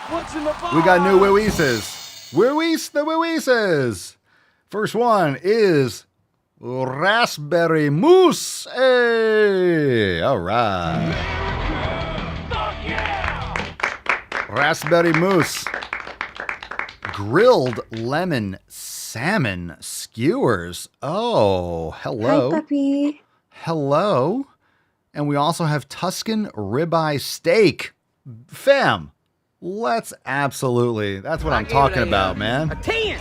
What's in the box? we got new releases. The releases. First one is Raspberry Mousse. Hey, all right. Fuck yeah! Raspberry Mousse. Grilled lemon salmon skewers. Oh, hello. Hi, puppy. Hello. And we also have Tuscan ribeye steak. Fam, that's what I'm talking about, man. A 10!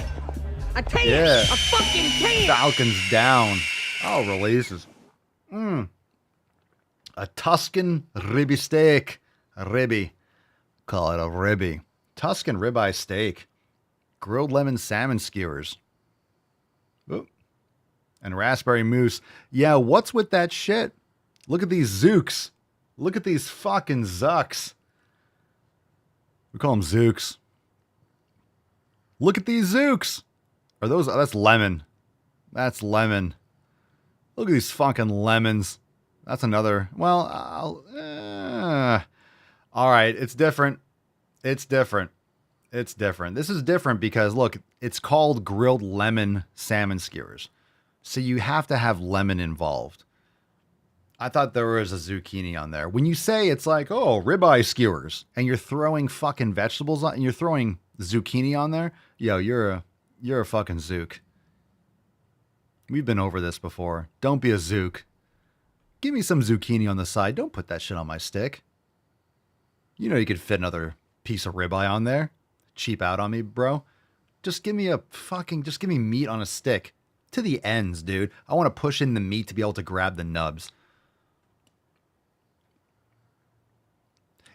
A 10! Yeah. A fucking 10! Falcons down. Oh, releases. A Tuscan ribby steak. A ribby. Call it a ribby. Tuscan ribeye steak. Grilled lemon salmon skewers. Oop. And raspberry mousse. Yeah, what's with that shit? Look at these zooks. Look at these fucking zucks. We call them zooks. Look at these zooks. Are those? Oh, that's lemon. That's lemon. Look at these fucking lemons. That's another. Well, All right, it's different. It's different. It's different. This is different because, look, it's called grilled lemon salmon skewers. So you have to have lemon involved. I thought there was a zucchini on there. When you say it's like, oh, ribeye skewers, and you're throwing fucking vegetables on, and you're throwing zucchini on there, yo, you're a fucking zook. We've been over this before. Don't be a zook. Give me some zucchini on the side. Don't put that shit on my stick. You know you could fit another piece of ribeye on there. Cheap out on me, bro. Just give me meat on a stick. To the ends, dude. I want to push in the meat to be able to grab the nubs.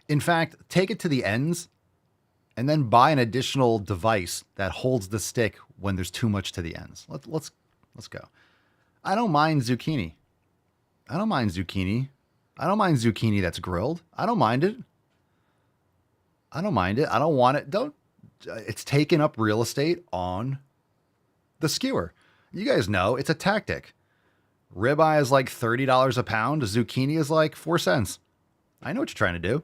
In fact, take it to the ends and then buy an additional device that holds the stick when there's too much to the ends. Let's go. I don't mind zucchini. I don't mind zucchini. I don't mind zucchini that's grilled. I don't mind it. I don't mind it. I don't want it. It's taking up real estate on the skewer. You guys know it's a tactic. Ribeye is like $30 a pound. Zucchini is like 4 cents. I know what you're trying to do.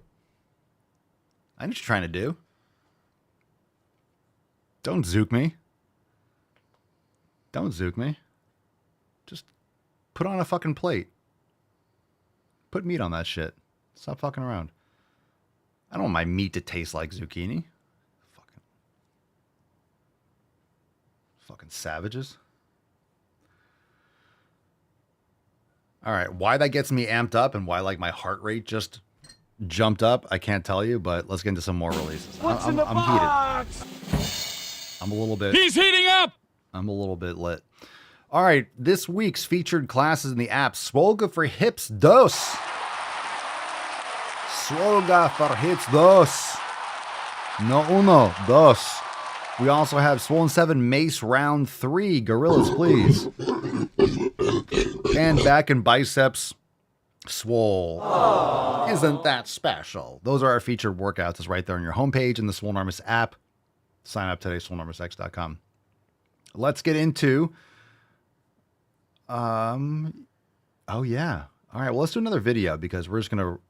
I know what you're trying to do. Don't zook me. Don't zook me. Just put on a fucking plate. Put meat on that shit. Stop fucking around. I don't want my meat to taste like zucchini. Fucking savages. All right, why that gets me amped up and why like my heart rate just jumped up, I can't tell you, but let's get into some more releases. What's in the I'm box? heated. I'm a little bit. He's heating up. I'm a little bit lit. All right, this week's featured classes in the app: Swole for hips dos. Swole for hips dos. No uno, dos. We also have Swollen 7 Mace Round 3. Gorillas, please. And back and biceps, Swole. Aww. Isn't that special? Those are our featured workouts. It's right there on your homepage in the Swolenormous app. Sign up today, swolenormousx.com. Let's get into... Oh, yeah. All right, well, let's do another video because we're just going to...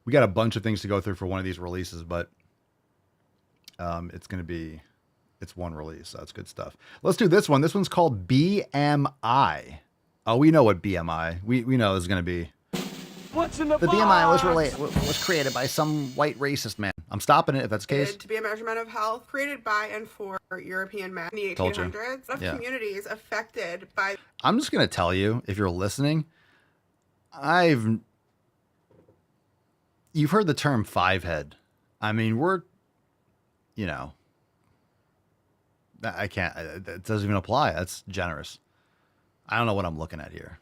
We got a bunch of things to go through for one of these releases, but... it's one release, so that's good stuff. Let's do this one. This one's called BMI. Oh, we know what BMI. We know is going to be. What's in the The box? BMI was created by some white racist man. I'm stopping it if that's the case. To be a measurement of health created by and for European men in the 1800s. Of communities affected by. I'm just going to tell you, if you're listening, you've heard the term five head. I mean, I can't, it doesn't even apply. That's generous. I don't know what I'm looking at here.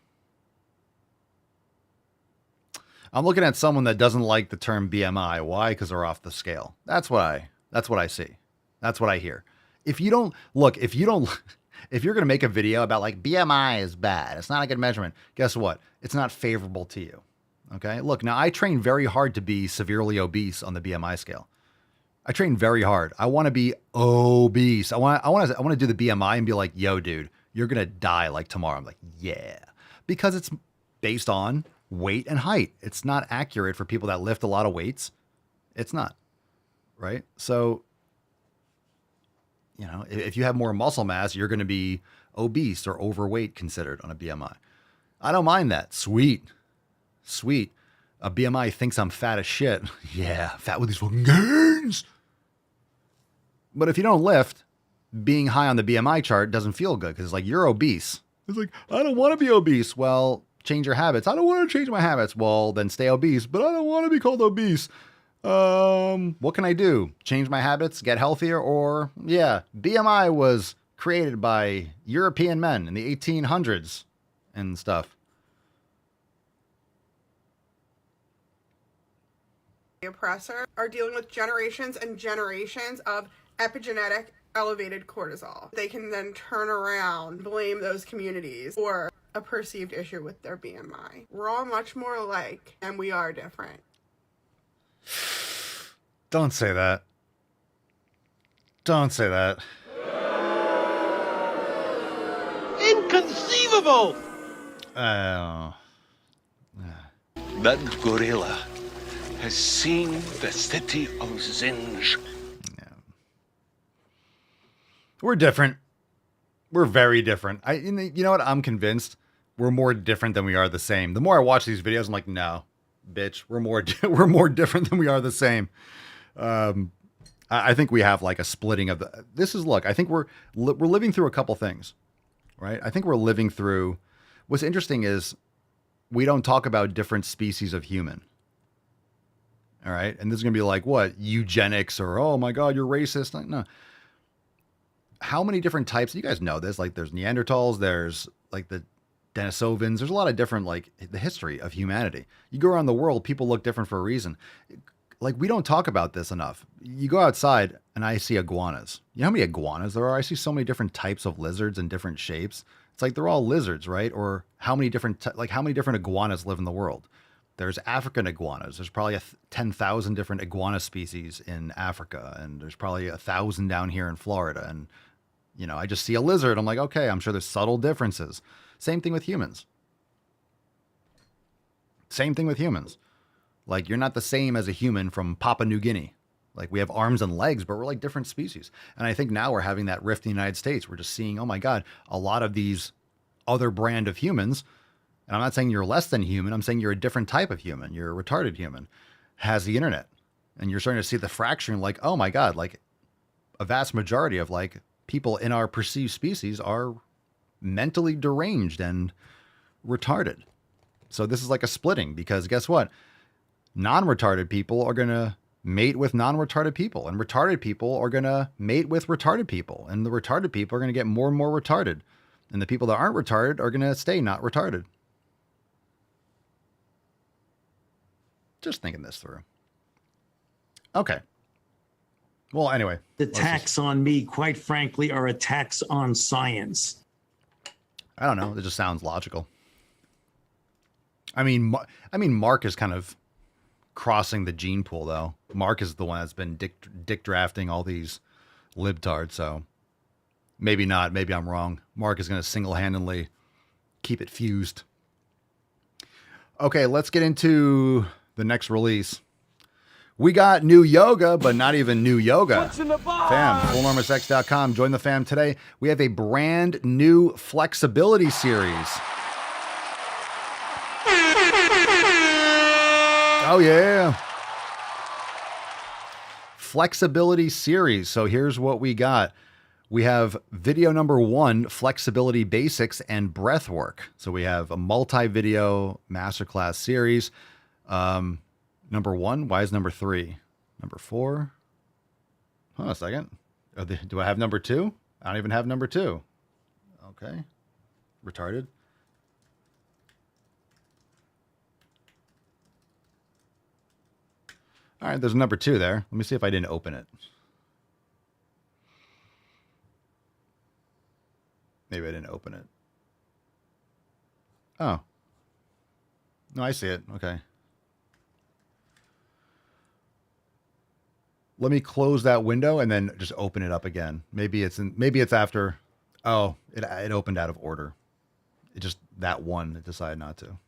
I'm looking at someone that doesn't like the term BMI. Why? Because they're off the scale. That's what I see. That's what I hear. If you're going to make a video about like BMI is bad, it's not a good measurement. Guess what? It's not favorable to you. Okay. Look, now I train very hard to be severely obese on the BMI scale. I train very hard. I want to be obese. I want to do the BMI and be like, yo, dude, you're going to die like tomorrow. I'm like, yeah, because it's based on weight and height. It's not accurate for people that lift a lot of weights. It's not. Right. So, if you have more muscle mass, you're going to be obese or overweight considered on a BMI. I don't mind that. Sweet. A BMI thinks I'm fat as shit. Yeah. Fat with these fucking gains. But if you don't lift, being high on the BMI chart doesn't feel good because it's like, you're obese. It's like, I don't want to be obese. Well, change your habits. I don't want to change my habits. Well, then stay obese, but I don't want to be called obese. What can I do? Change my habits, get healthier? Or, yeah, BMI was created by European men in the 1800s and stuff. The oppressor are dealing with generations and generations of epigenetic elevated cortisol. They can then turn around, blame those communities for a perceived issue with their BMI. We're all much more alike, and we are different. Don't say that. Don't say that. Inconceivable! That gorilla has seen the city of Zinj. We're different. We're very different. You know what? I'm convinced we're more different than we are the same. The more I watch these videos, I'm like, no, bitch, we're more different than we are the same. I think we have like a splitting of the. Look. I think we're living through a couple things, right? I think we're living through. What's interesting is we don't talk about different species of human. All right, and this is gonna be like what eugenics or oh my god, you're racist. Like, no. How many different types? You guys know this. Like, there's Neanderthals. There's like the Denisovans. There's a lot of different, like, the history of humanity. You go around the world, people look different for a reason. Like, we don't talk about this enough. You go outside and I see iguanas. You know how many iguanas there are? I see so many different types of lizards in different shapes. It's like they're all lizards, right? Or how many different iguanas live in the world? There's African iguanas. There's probably 10,000 different iguana species in Africa, and there's probably 1,000 down here in Florida. And you know, I just see a lizard. I'm like, okay, I'm sure there's subtle differences. Same thing with humans. Like, you're not the same as a human from Papua New Guinea. Like, we have arms and legs, but we're like different species. And I think now we're having that rift in the United States. We're just seeing, oh my God, a lot of these other brand of humans, and I'm not saying you're less than human, I'm saying you're a different type of human. You're a retarded human, has the internet. And you're starting to see the fracturing, like, oh my God, like a vast majority of like people in our perceived species are mentally deranged and retarded. So this is like a splitting, because guess what? Non-retarded people are going to mate with non-retarded people, and retarded people are going to mate with retarded people, and the retarded people are going to get more and more retarded, and the people that aren't retarded are going to stay not retarded. Just thinking this through. Okay. Well, anyway. The attacks on me, quite frankly, are attacks on science. I don't know. It just sounds logical. I mean, Mark is kind of crossing the gene pool, though. Mark is the one that's been dick drafting all these libtards, so maybe not. Maybe I'm wrong. Mark is going to single-handedly keep it fused. Okay, let's get into the next release. We got new yoga, but not even new yoga. What's in the box? Fam, FullNormousX.com. Join the fam today. We have a brand new flexibility series. Oh, yeah. Flexibility series. So here's what we got. We have video number 1, flexibility basics and breath work. So we have a multi-video masterclass series. Number 1, why is number 3? Number 4? Hold on a second. Do I have number 2? I don't even have number 2. Okay. Retarded. All right, there's a number 2 there. Let me see if I didn't open it. Maybe I didn't open it. Oh. No, I see it. Okay. Let me close that window and then just open it up again. Maybe it's after. Oh, it opened out of order. It just, that one, it decided not to.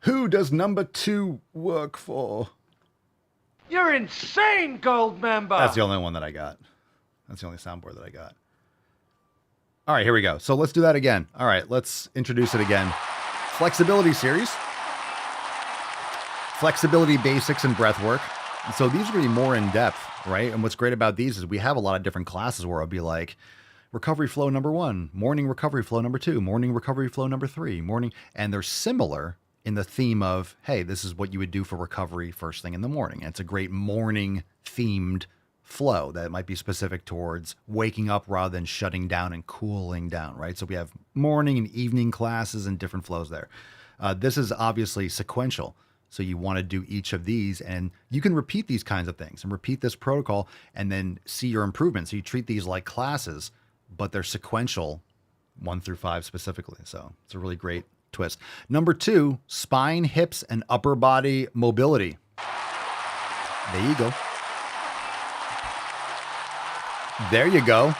Who does number 2 work for? You're insane, gold member. That's the only one that I got. That's the only soundboard that I got. All right, here we go. So let's do that again. All right, let's introduce it again. Flexibility series. Flexibility basics and breath work. And so these are going to be more in depth, right? And what's great about these is we have a lot of different classes where I'll be like, recovery flow number 1, morning recovery flow number 2, morning recovery flow number 3, morning. And they're similar in the theme of, hey, this is what you would do for recovery first thing in the morning. And it's a great morning themed flow that might be specific towards waking up rather than shutting down and cooling down, right? So we have morning and evening classes and different flows there. This is obviously sequential. So you want to do each of these, and you can repeat these kinds of things and repeat this protocol and then see your improvement. So you treat these like classes, but they're sequential 1 through 5 specifically. So it's a really great twist. Number 2, spine, hips, and upper body mobility. There you go. There you go.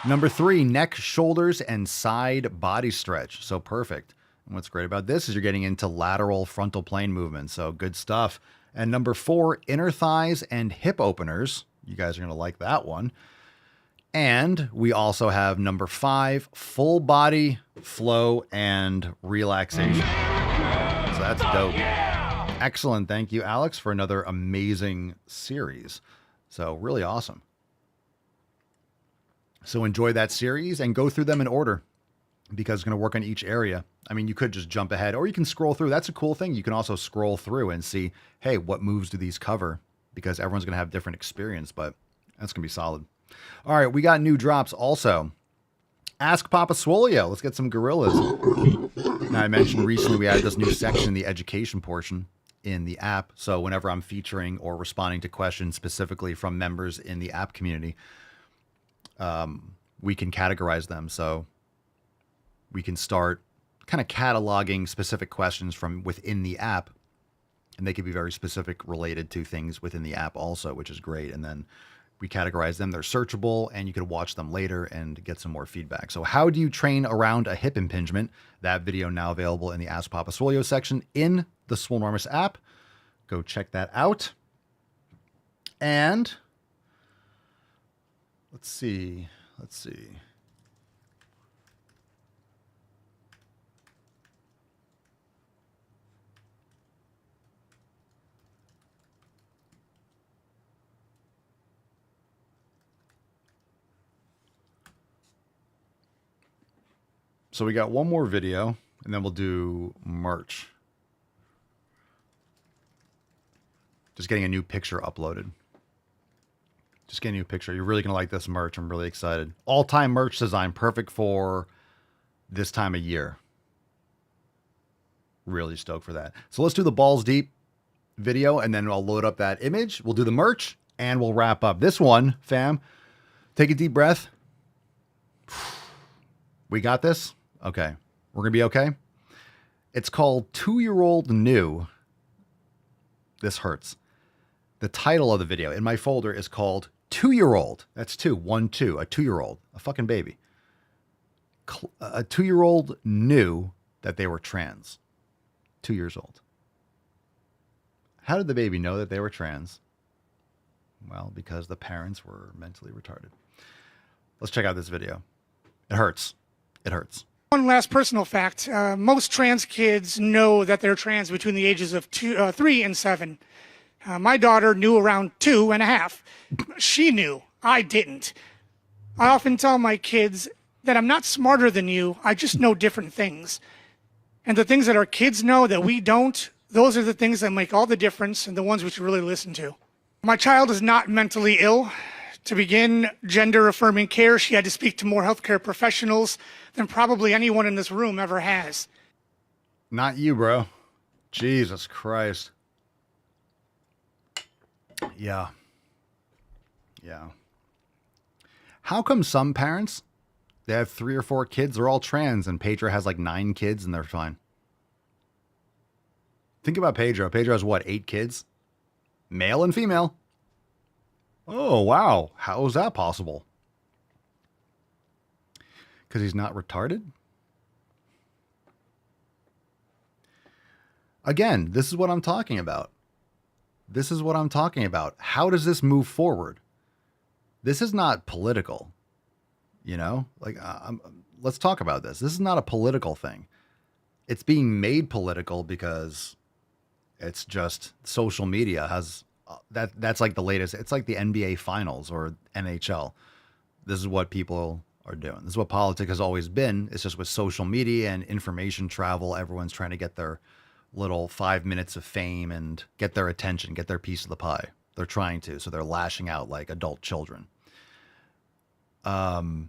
Number 3, neck, shoulders, and side body stretch. So perfect. And what's great about this is you're getting into lateral frontal plane movement. So good stuff. And number 4, inner thighs and hip openers. You guys are going to like that one. And we also have number 5, full body flow and relaxation. So that's dope. Excellent. Thank you, Alex, for another amazing series. So really awesome. So enjoy that series and go through them in order because it's going to work on each area. I mean, you could just jump ahead or you can scroll through. That's a cool thing. You can also scroll through and see, hey, what moves do these cover? Because everyone's going to have different experience, but that's going to be solid. All right, we got new drops also. Ask Papa Swolio. Let's get some gorillas. Now, I mentioned recently we added this new section, the education portion in the app. So whenever I'm featuring or responding to questions specifically from members in the app community, we can categorize them. So we can start kind of cataloging specific questions from within the app. And they could be very specific related to things within the app also, which is great. And then we categorize them. They're searchable and you can watch them later and get some more feedback. So how do you train around a hip impingement? That video now available in the Ask Papa Swolio section in the Swolenormous app. Go check that out. And let's see. So we got one more video, and then we'll do merch. Just getting a new picture uploaded. Just getting a new picture. You're really going to like this merch. I'm really excited. All-time merch design, perfect for this time of year. Really stoked for that. So let's do the balls deep video, and then I'll load up that image. We'll do the merch, and we'll wrap up. This one, fam, take a deep breath. We got this? Okay. We're going to be okay? It's called 2-Year-Old New. This hurts. The title of the video in my folder is called 2-Year-Old. That's 2, 1, 2, a 2-year-old, a fucking baby. A 2-year-old knew that they were trans. 2 years old. How did the baby know that they were trans? Well, because the parents were mentally retarded. Let's check out this video. It hurts. It hurts. One last personal fact. Most trans kids know that they're trans between the ages of 3 and 7. My daughter knew around 2.5. She knew. I didn't. I often tell my kids that I'm not smarter than you. I just know different things. And the things that our kids know that we don't, those are the things that make all the difference and the ones we should really listen to. My child is not mentally ill. To begin gender-affirming care, she had to speak to more healthcare professionals than probably anyone in this room ever has. Not you, bro. Jesus Christ. Yeah. Yeah. How come some parents, they have 3 or 4 kids, they're all trans, and Pedro has like 9 kids and they're fine? Think about Pedro. Pedro has what, 8 kids? Male and female. Oh, wow. How is that possible? Because he's not retarded? Again, this is what I'm talking about. This is what I'm talking about. How does this move forward? This is not political. You know? Like, let's talk about this. This is not a political thing. It's being made political because it's just social media has... That's like the latest. It's like the NBA finals or NHL. This is what people are doing. This is what politics has always been. It's just with social media and information travel, everyone's trying to get their little 5 minutes of fame and get their attention, get their piece of the pie. They're trying to, so they're lashing out like adult children. Like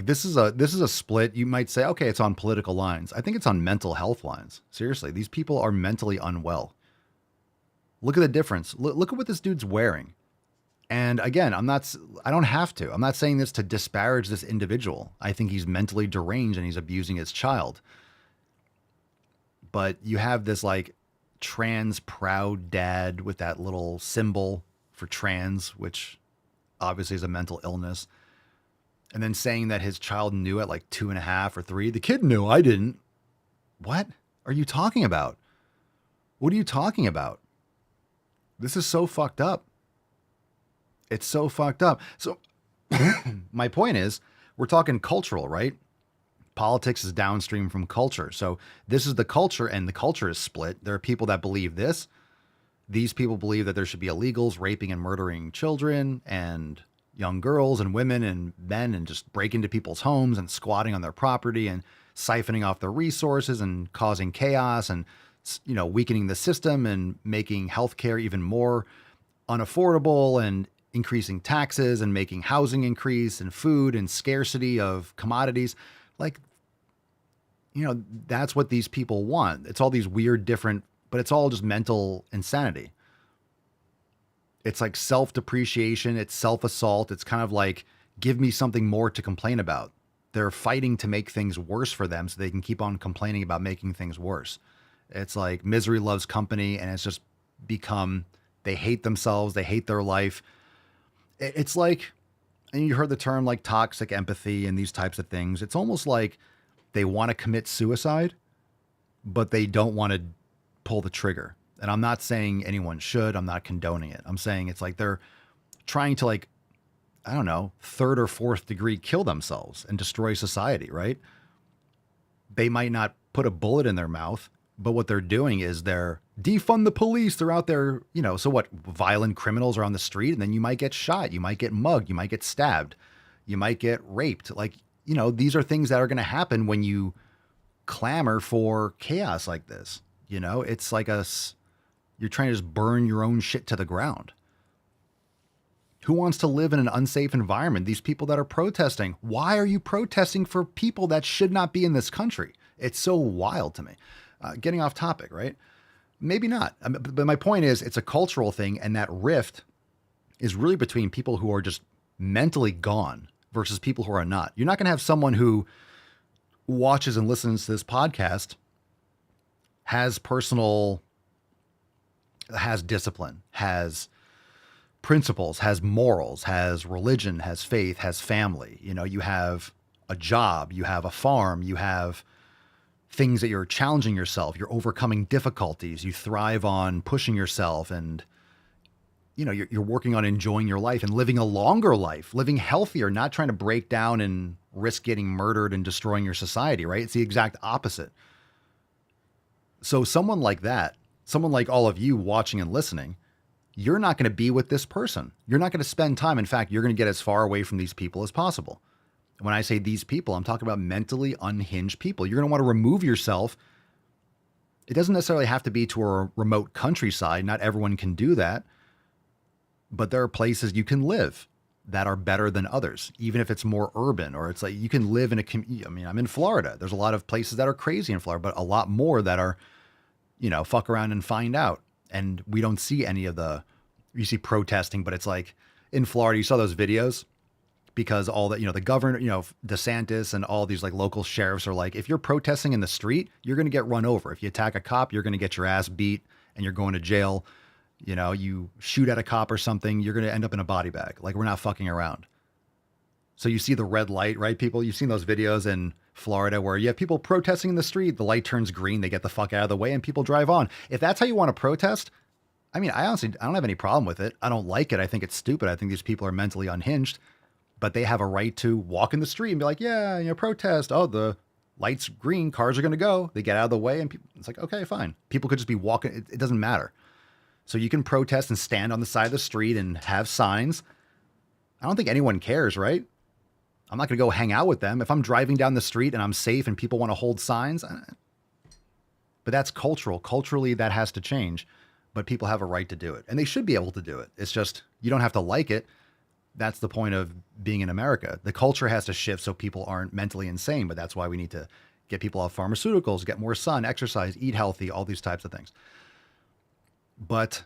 this is a split. You might say, okay, it's on political lines. I think it's on mental health lines. Seriously, these people are mentally unwell. Look at the difference. Look at what this dude's wearing. And again, I don't have to. I'm not saying this to disparage this individual. I think he's mentally deranged and he's abusing his child. But you have this like trans proud dad with that little symbol for trans, which obviously is a mental illness. And then saying that his child knew at like 2.5 or 3. The kid knew, I didn't. What are you talking about? What are you talking about? This is so fucked up. It's so fucked up. So my point is, we're talking cultural, right? Politics is downstream from culture. So this is the culture, and the culture is split. There are people that believe this. These people believe that there should be illegals raping and murdering children and young girls and women and men, and just break into people's homes and squatting on their property and siphoning off their resources and causing chaos and, you know, weakening the system and making healthcare even more unaffordable and increasing taxes and making housing increase and food and scarcity of commodities. Like, you know, that's what these people want. It's all these weird, different, but it's all just mental insanity. It's like self-depreciation. It's self-assault. It's kind of like, give me something more to complain about. They're fighting to make things worse for them so they can keep on complaining about making things worse. It's like misery loves company, and it's just become, they hate themselves. They hate their life. It's like, and you heard the term like toxic empathy and these types of things. It's almost like they want to commit suicide, but they don't want to pull the trigger. And I'm not saying anyone should. I'm not condoning it. I'm saying it's like they're trying to, like, I don't know, 3rd or 4th degree kill themselves and destroy society, right? They might not put a bullet in their mouth, but what they're doing is they're defund the police. They're out there, you know, so what? Violent criminals are on the street, and then you might get shot. You might get mugged. You might get stabbed. You might get raped. Like, you know, these are things that are going to happen when you clamor for chaos like this. You know, it's like you're trying to just burn your own shit to the ground. Who wants to live in an unsafe environment? These people that are protesting. Why are you protesting for people that should not be in this country? It's so wild to me. Getting off topic, right? Maybe not. But my point is, it's a cultural thing, and that rift is really between people who are just mentally gone versus people who are not. You're not going to have someone who watches and listens to this podcast, has discipline, has principles, has morals, has religion, has faith, has family. You know, you have a job, you have a farm, you have things that you're challenging yourself, you're overcoming difficulties, you thrive on pushing yourself, and, you know, you're working on enjoying your life and living a longer life, living healthier, not trying to break down and risk getting murdered and destroying your society, right? It's the exact opposite. So someone like that, someone like all of you watching and listening, you're not going to be with this person. You're not going to spend time. In fact, you're going to get as far away from these people as possible. When I say these people, I'm talking about mentally unhinged people. You're going to want to remove yourself. It doesn't necessarily have to be to a remote countryside. Not everyone can do that. But there are places you can live that are better than others, even if it's more urban, or it's like you can live in I mean, I'm in Florida. There's a lot of places that are crazy in Florida, but a lot more that are, you know, fuck around and find out. And we don't see any of you see protesting, but it's like in Florida, you saw those videos because all that, you know, the governor, you know, DeSantis and all these like local sheriffs are like, if you're protesting in the street, you're going to get run over. If you attack a cop, you're going to get your ass beat and you're going to jail. You know, you shoot at a cop or something, you're going to end up in a body bag. Like, we're not fucking around. So you see the red light, right, people? You've seen those videos in Florida where you have people protesting in the street. The light turns green. They get the fuck out of the way and people drive on. If that's how you want to protest, I mean, I don't have any problem with it. I don't like it. I think it's stupid. I think these people are mentally unhinged, but they have a right to walk in the street and be like, yeah, you know, protest. Oh, the light's green. Cars are going to go. They get out of the way and it's like, okay, fine. People could just be walking. It doesn't matter. So you can protest and stand on the side of the street and have signs. I don't think anyone cares, right? I'm not going to go hang out with them. If I'm driving down the street and I'm safe and people want to hold signs, but that's cultural. Culturally, that has to change, but people have a right to do it and they should be able to do it. It's just, you don't have to like it. That's the point of being in America. The culture has to shift so people aren't mentally insane, but that's why we need to get people off pharmaceuticals, get more sun, exercise, eat healthy, all these types of things. But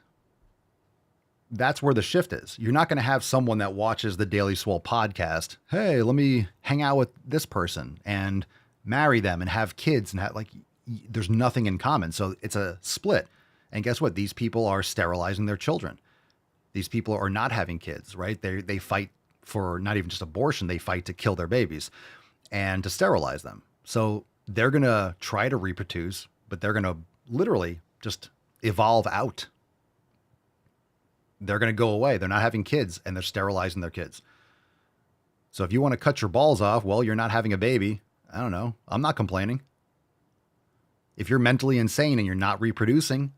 that's where the shift is. You're not going to have someone that watches the Daily Swole podcast. Hey, let me hang out with this person and marry them and have kids and have, like, there's nothing in common. So it's a split. And guess what? These people are sterilizing their children. These people are not having kids, right? They fight for not even just abortion. They fight to kill their babies and to sterilize them. So they're going to try to reproduce, but they're going to literally just evolve out. They're going to go away. They're not having kids and they're sterilizing their kids. So if you want to cut your balls off, well, you're not having a baby. I don't know. I'm not complaining. If you're mentally insane and you're not reproducing,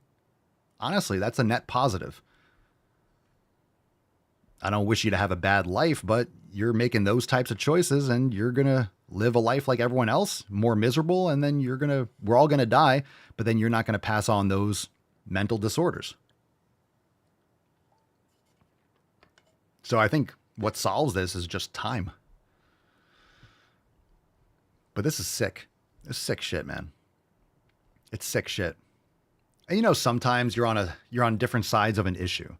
honestly, that's a net positive. I don't wish you to have a bad life, but you're making those types of choices and you're going to live a life like everyone else, more miserable. And then we're all going to die, but then you're not going to pass on those mental disorders. So I think what solves this is just time. But this is sick. This is sick shit, man. It's sick shit. And sometimes you're on different sides of an issue,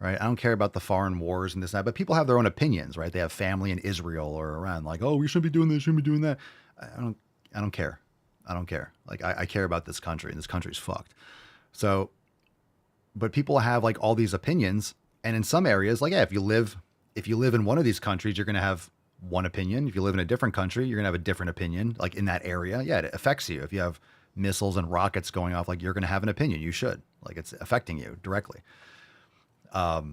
right? I don't care about the foreign wars and this and that, but people have their own opinions, right? They have family in Israel or around, like, oh, we shouldn't be doing this, shouldn't be doing that. I don't care. I don't care. Like, I care about this country, and this country's fucked. So, but people have like all these opinions, and in some areas, like, yeah, if you live in one of these countries, you're going to have one opinion. If you live in a different country, you're going to have a different opinion, like in that area. Yeah, it affects you. If you have missiles and rockets going off, like, you're going to have an opinion. You should. Like, it's affecting you directly. But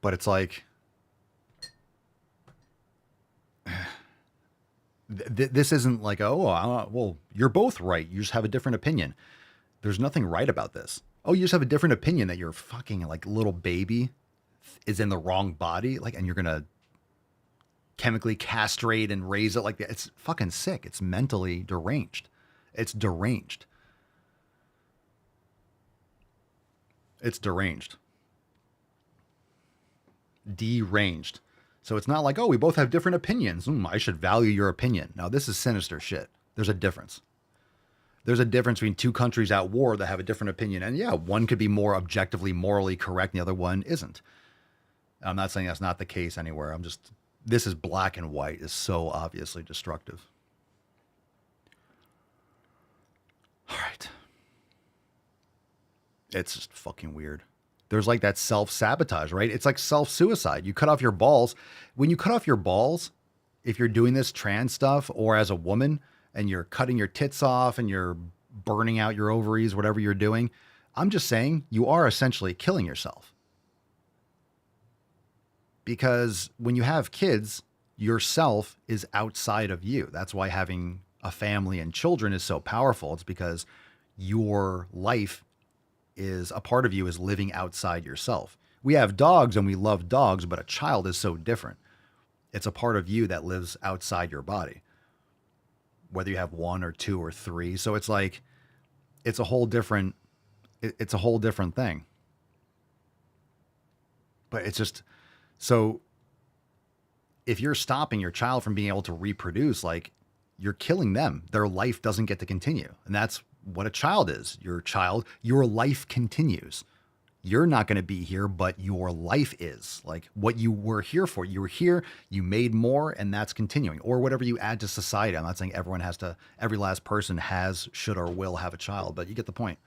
it's like, this isn't like, oh, well, you're both right. You just have a different opinion. There's nothing right about this. Oh, you just have a different opinion that your fucking like little baby is in the wrong body, like, and you're going to chemically castrate and raise it like that. It's fucking sick. It's mentally deranged. It's deranged. It's deranged. Deranged. So it's not like, oh, we both have different opinions. I should value your opinion. Now, this is sinister shit. There's a difference. There's a difference between two countries at war that have a different opinion. And yeah, one could be more objectively, morally correct, and the other one isn't. I'm not saying that's not the case anywhere. This is black and white, is so obviously destructive. All right. It's just fucking weird. There's like that self-sabotage, right? It's like self-suicide. You cut off your balls. When you cut off your balls, if you're doing this trans stuff or as a woman and you're cutting your tits off and you're burning out your ovaries, whatever you're doing, I'm just saying you are essentially killing yourself. Because when you have kids, yourself is outside of you. That's why having a family and children is so powerful. It's because your life is a part of you is living outside yourself. We have dogs and we love dogs, but a child is so different. It's a part of you that lives outside your body, whether you have one or two or three. So it's like, it's a whole different thing. But it's just, so if you're stopping your child from being able to reproduce, like, you're killing them. Their life doesn't get to continue. And that's what a child is. Your life continues. You're not going to be here, but your life is, like, what you were here for. You were here, you made more, and that's continuing. Or whatever you add to society. I'm not saying every last person has, should, or will have a child, but you get the point.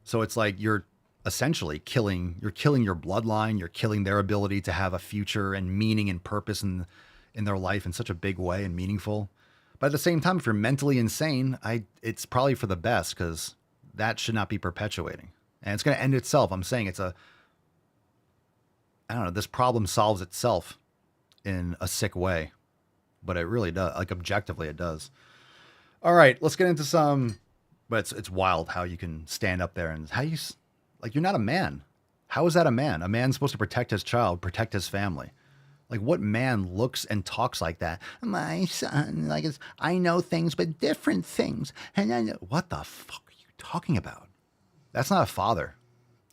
So it's like you're essentially killing your bloodline. You're killing their ability to have a future and meaning and purpose in their life in such a big way and meaningful. But at the same time, if you're mentally insane, it's probably for the best, because that should not be perpetuating. And it's going to end itself. I'm saying I don't know, this problem solves itself in a sick way, but it really does. Like, objectively, it does. All right, let's get into some, but it's wild how you can stand up there and you're not a man. How is that a man? A man's supposed to protect his child, protect his family. Like, what man looks and talks like that? My son, like, I know things, but different things. And I know, what the fuck are you talking about? That's not a father.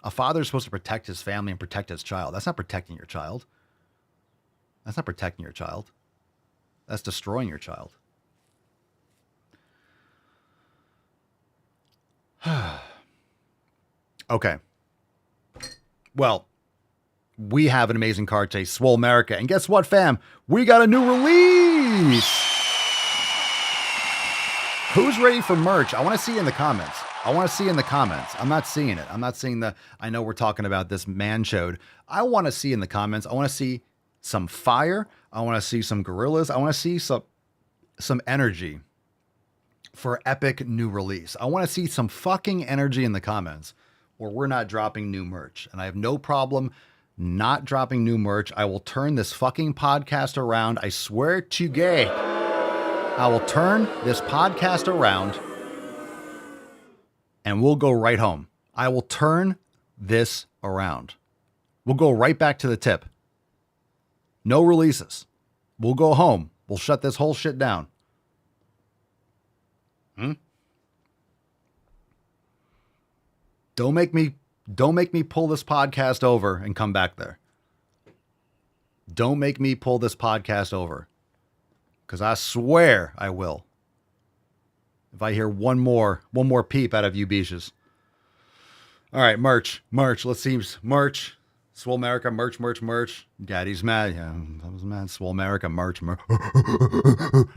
A father is supposed to protect his family and protect his child. That's not protecting your child. That's not protecting your child. That's destroying your child. Okay. Well, we have an amazing card today, Swolemerica. And guess what, fam? We got a new release. Who's ready for merch? I want to see in the comments. I'm not seeing it. I'm not seeing I know we're talking about this man-showed. I want to see in the comments. I want to see some fire. I want to see some gorillas. I want to see some energy for epic new release. I want to see some fucking energy in the comments, or we're not dropping new merch. And I have no problem not dropping new merch. I will turn this fucking podcast around. I swear to gay. I will turn this podcast around and we'll go right home. I will turn this around. We'll go right back to the tip. No releases. We'll go home. We'll shut this whole shit down. Don't make me pull this podcast over and come back there. Don't make me pull this podcast over. Because I swear I will. If I hear one more peep out of you beaches. All right, merch. Let's see. Merch. Swolemerica, merch. Daddy's mad. Yeah, I was mad. Swolemerica, merch.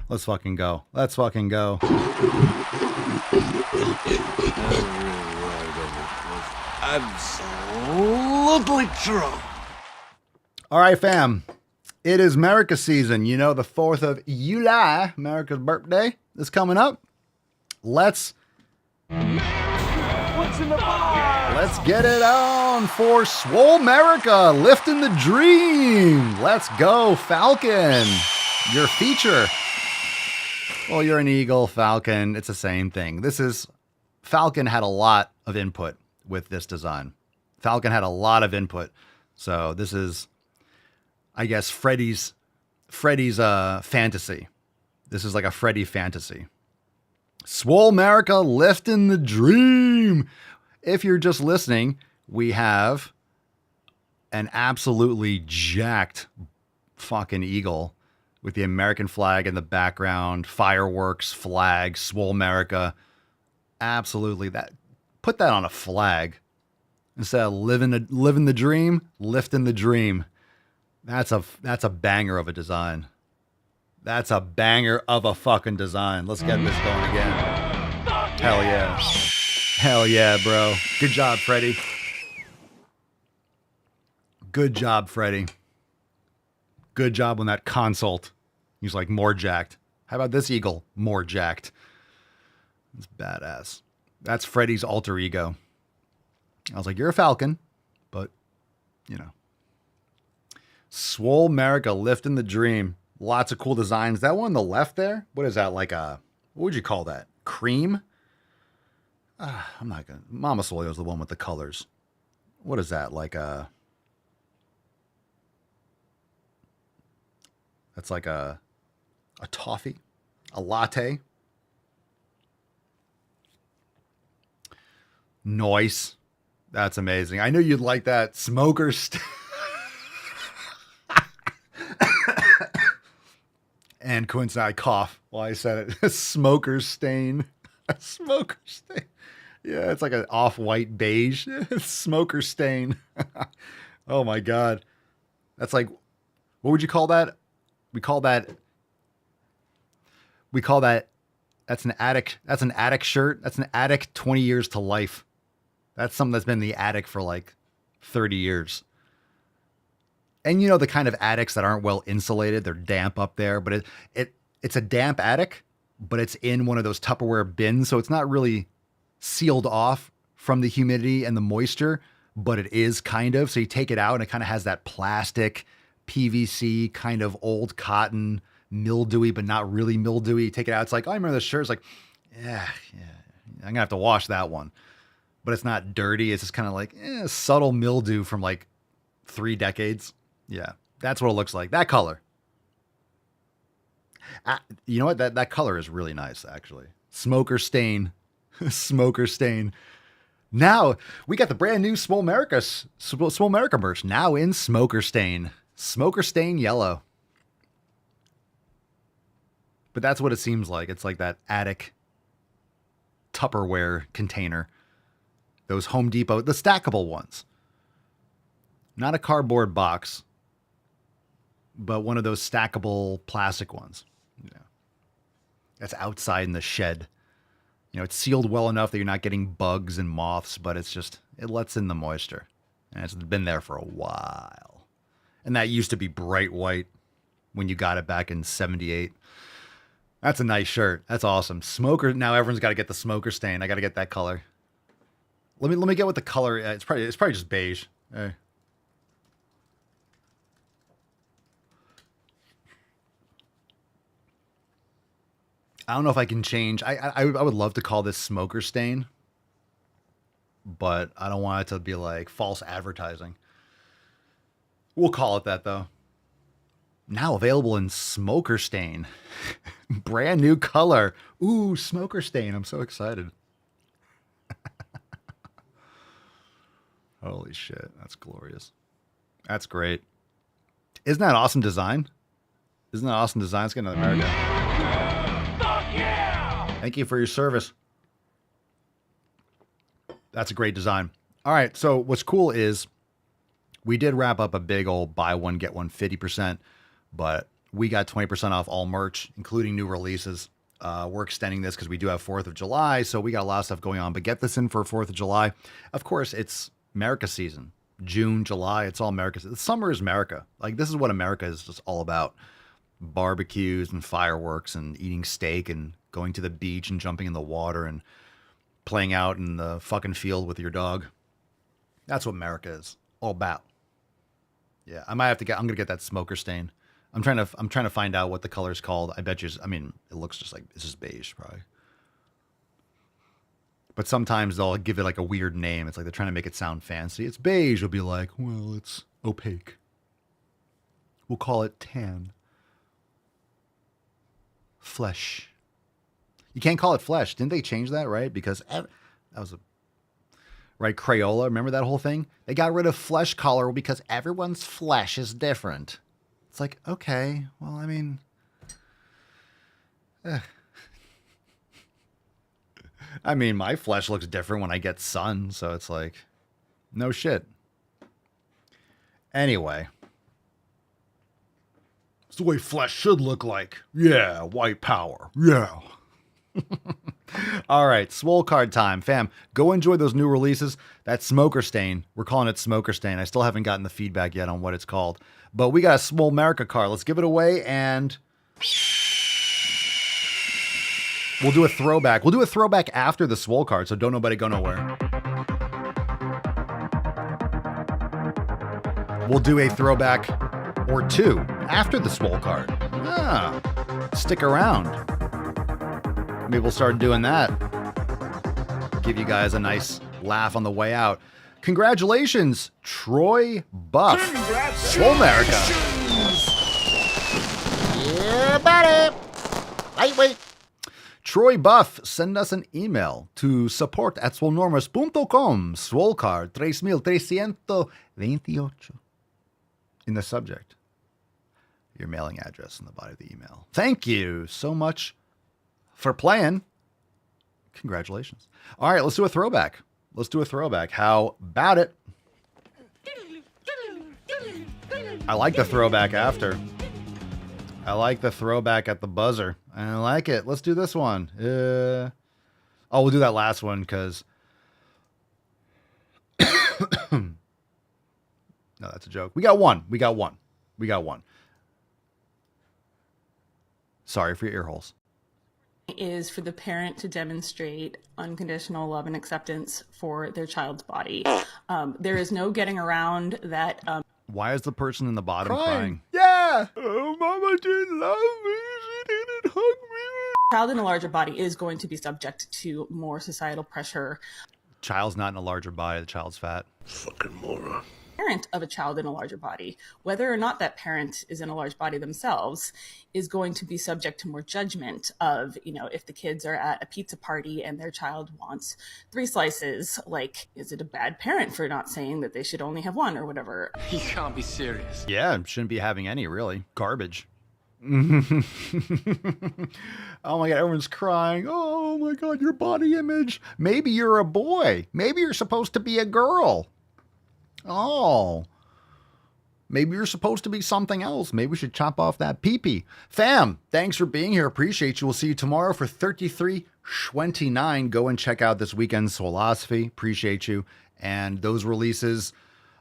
Let's fucking go. Absolutely true. All right, fam. It is America season. You know, the 4th of July, America's birthday, is coming up. Let's get it on for Swolemerica, lifting the dream. Let's go, Falcon. Your feature. Well, you're an eagle, Falcon. It's the same thing. Falcon had a lot of input with this design. So this is, I guess, Freddy's fantasy. This is like a Freddy fantasy. Swolemerica, lifting the dream. If you're just listening, we have an absolutely jacked fucking eagle with the American flag in the background, fireworks, flag, Swolemerica. Absolutely. Put that on a flag instead of living the dream, lifting the dream. That's a banger of a design. That's a banger of a fucking design. Let's get this going again. Hell yeah. Hell yeah, bro. Good job, Freddy. Good job on that consult. He's like more jacked. How about this eagle? More jacked. It's badass. That's Freddy's alter ego. I was like, you're a falcon, but, you know. Swolemerica, lifting the dream. Lots of cool designs. That one on the left there, what is that? Like what would you call that? Cream? I'm not going to. Mama Swole is the one with the colors. What is that? That's like a toffee? A latte? Noise. That's amazing. I knew you'd like that. Smoker and coincidentally, I cough while I said it. Smoker stain. Smoker stain. Yeah, it's like an off-white beige. Smoker stain. Oh my God. That's like, what would you call that? We call that, that's an attic shirt. That's an attic 20 years to life. That's something that's been in the attic for like 30 years. And you know, the kind of attics that aren't well insulated, they're damp up there, but it's a damp attic, but it's in one of those Tupperware bins. So it's not really sealed off from the humidity and the moisture, but it is kind of. So you take it out and it kind of has that plastic PVC kind of old cotton, mildewy, but not really mildewy. You take it out. It's like, oh, I remember this shirt. It's like, yeah, I'm going to have to wash that one. But it's not dirty. It's just kind of like subtle mildew from like 3 decades. Yeah, that's what it looks like. That color. You know what? That color is really nice, actually. Smoker stain. Smoker stain. Now, we got the brand new Swolemerica merch. Now in Smoker stain. Smoker stain yellow. But that's what it seems like. It's like that attic Tupperware container. Those Home Depot, the stackable ones. Not a cardboard box, but one of those stackable plastic ones. Yeah. That's outside in the shed. You know, it's sealed well enough that you're not getting bugs and moths, but it's just, it lets in the moisture. And it's been there for a while. And that used to be bright white when you got it back in 78. That's a nice shirt. That's awesome. Smoker, now everyone's got to get the smoker stain. I got to get that color. Let me get what the color, it's probably just beige. Hey. I don't know if I can change. I would love to call this smoker stain, but I don't want it to be like false advertising. We'll call it that though. Now available in smoker stain. Brand new color. Ooh, smoker stain. I'm so excited. Holy shit. That's glorious. That's great. Isn't that awesome design? Isn't that awesome design? Let's get another America. Thank you for your service. That's a great design. All right. So what's cool is we did wrap up a big old buy one, get one 50%, but we got 20% off all merch, including new releases. We're extending this because we do have 4th of July. So we got a lot of stuff going on, but get this in for 4th of July. Of course, it's America season. June, July, it's all America. The summer is America. Like, this is what America is just all about. Barbecues and fireworks and eating steak and going to the beach and jumping in the water and playing out in the fucking field with your dog. That's what America is all about. Yeah, I'm gonna get that smoker stain. I'm trying to find out what the color is called. I bet you, I mean, it looks just like, it's just beige probably. But sometimes they'll give it like a weird name. It's like they're trying to make it sound fancy. It's beige. You'll be like, well, it's opaque. We'll call it tan. Flesh. You can't call it flesh. Didn't they change that, right? Because that was right, Crayola. Remember that whole thing? They got rid of flesh color because everyone's flesh is different. It's like, okay, well, I mean, my flesh looks different when I get sun, so it's like, no shit. Anyway. It's the way flesh should look like. Yeah, white power. Yeah. All right, Swole card time. Fam, go enjoy those new releases. That Smoker Stain, we're calling it Smoker Stain. I still haven't gotten the feedback yet on what it's called. But we got a Swolemerica card. Let's give it away, and we'll do a throwback. We'll do a throwback after the Swole card, so don't nobody go nowhere. We'll do a throwback or two after the Swole card. Ah, stick around. Maybe we'll start doing that. Give you guys a nice laugh on the way out. Congratulations, Troy Buff. Swolemerica. Yeah, buddy. Lightweight. Troy Buff, send us an email to support@swolenormous.com. Swole card 3328 in the subject. Your mailing address in the body of the email. Thank you so much for playing. Congratulations. All right, let's do a throwback. How about it? I like the throwback after. I like the throwback at the buzzer. I like it. Let's do this one. We'll do that last one because... No, that's a joke. We got one. Sorry for your ear holes. Is for the parent to demonstrate unconditional love and acceptance for their child's body. There is no getting around that. Why is the person in the bottom crying? Yeah. Oh, Mama didn't love me. She didn't hug me. Child in a larger body is going to be subject to more societal pressure. Child's not in a larger body. The child's fat. Fucking moron. Parent of a child in a larger body, whether or not that parent is in a large body themselves, is going to be subject to more judgment of, if the kids are at a pizza party and their child wants 3 slices, like, is it a bad parent for not saying that they should only have 1 or whatever? You can't be serious. Yeah, shouldn't be having any, really. Garbage. Oh my God, everyone's crying. Oh my God, your body image. Maybe you're a boy. Maybe you're supposed to be a girl. Oh. Maybe you're supposed to be something else. Maybe we should chop off that pee-pee. Fam, thanks for being here. Appreciate you. We'll see you tomorrow for 3329. Go and check out this weekend's Swolosophy. Appreciate you. And those releases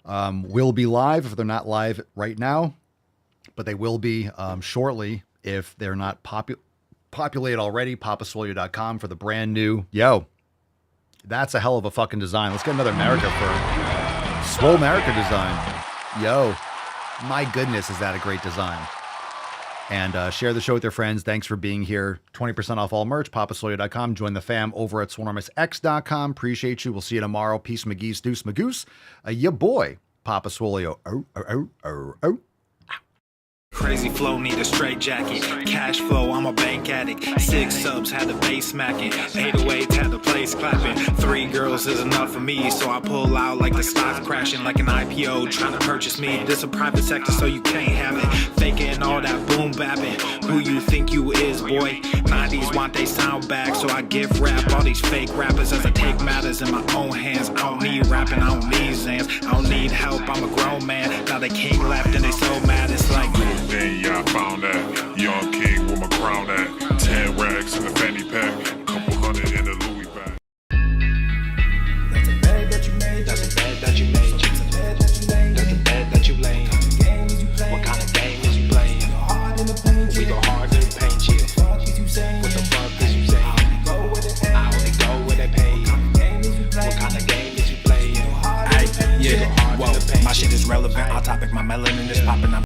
will be live if they're not live right now, but they will be shortly if they're not populated already. papaswolio.com for the brand new. Yo, that's a hell of a fucking design. Let's get another America for Swolemerica design. Yo, my goodness, is that a great design. And share the show with your friends. Thanks for being here. 20% off all merch, papaswolio.com. Join the fam over at swolenormousx.com. Appreciate you. We'll see you tomorrow. Peace, McGee's, deuce, Magoose. Ya boy, Papa Swolio. Oh. Crazy flow, need a straight jacket. Cash flow, I'm a bank addict. 6 subs, had the bass smacking. 808s, had the place clapping. 3 girls is enough for me, so I pull out like the stock crashing. Like an IPO, trying to purchase me. This a private sector, so you can't have it. Faking all that boom bapping. Who you think you is, boy? 90s want they sound back, so I give rap all these fake rappers as I take matters in my own hands. I don't need rapping, I don't need Zans. I don't need help, I'm a grown man. Now they king left and they so mad, it's like Then y'all found that young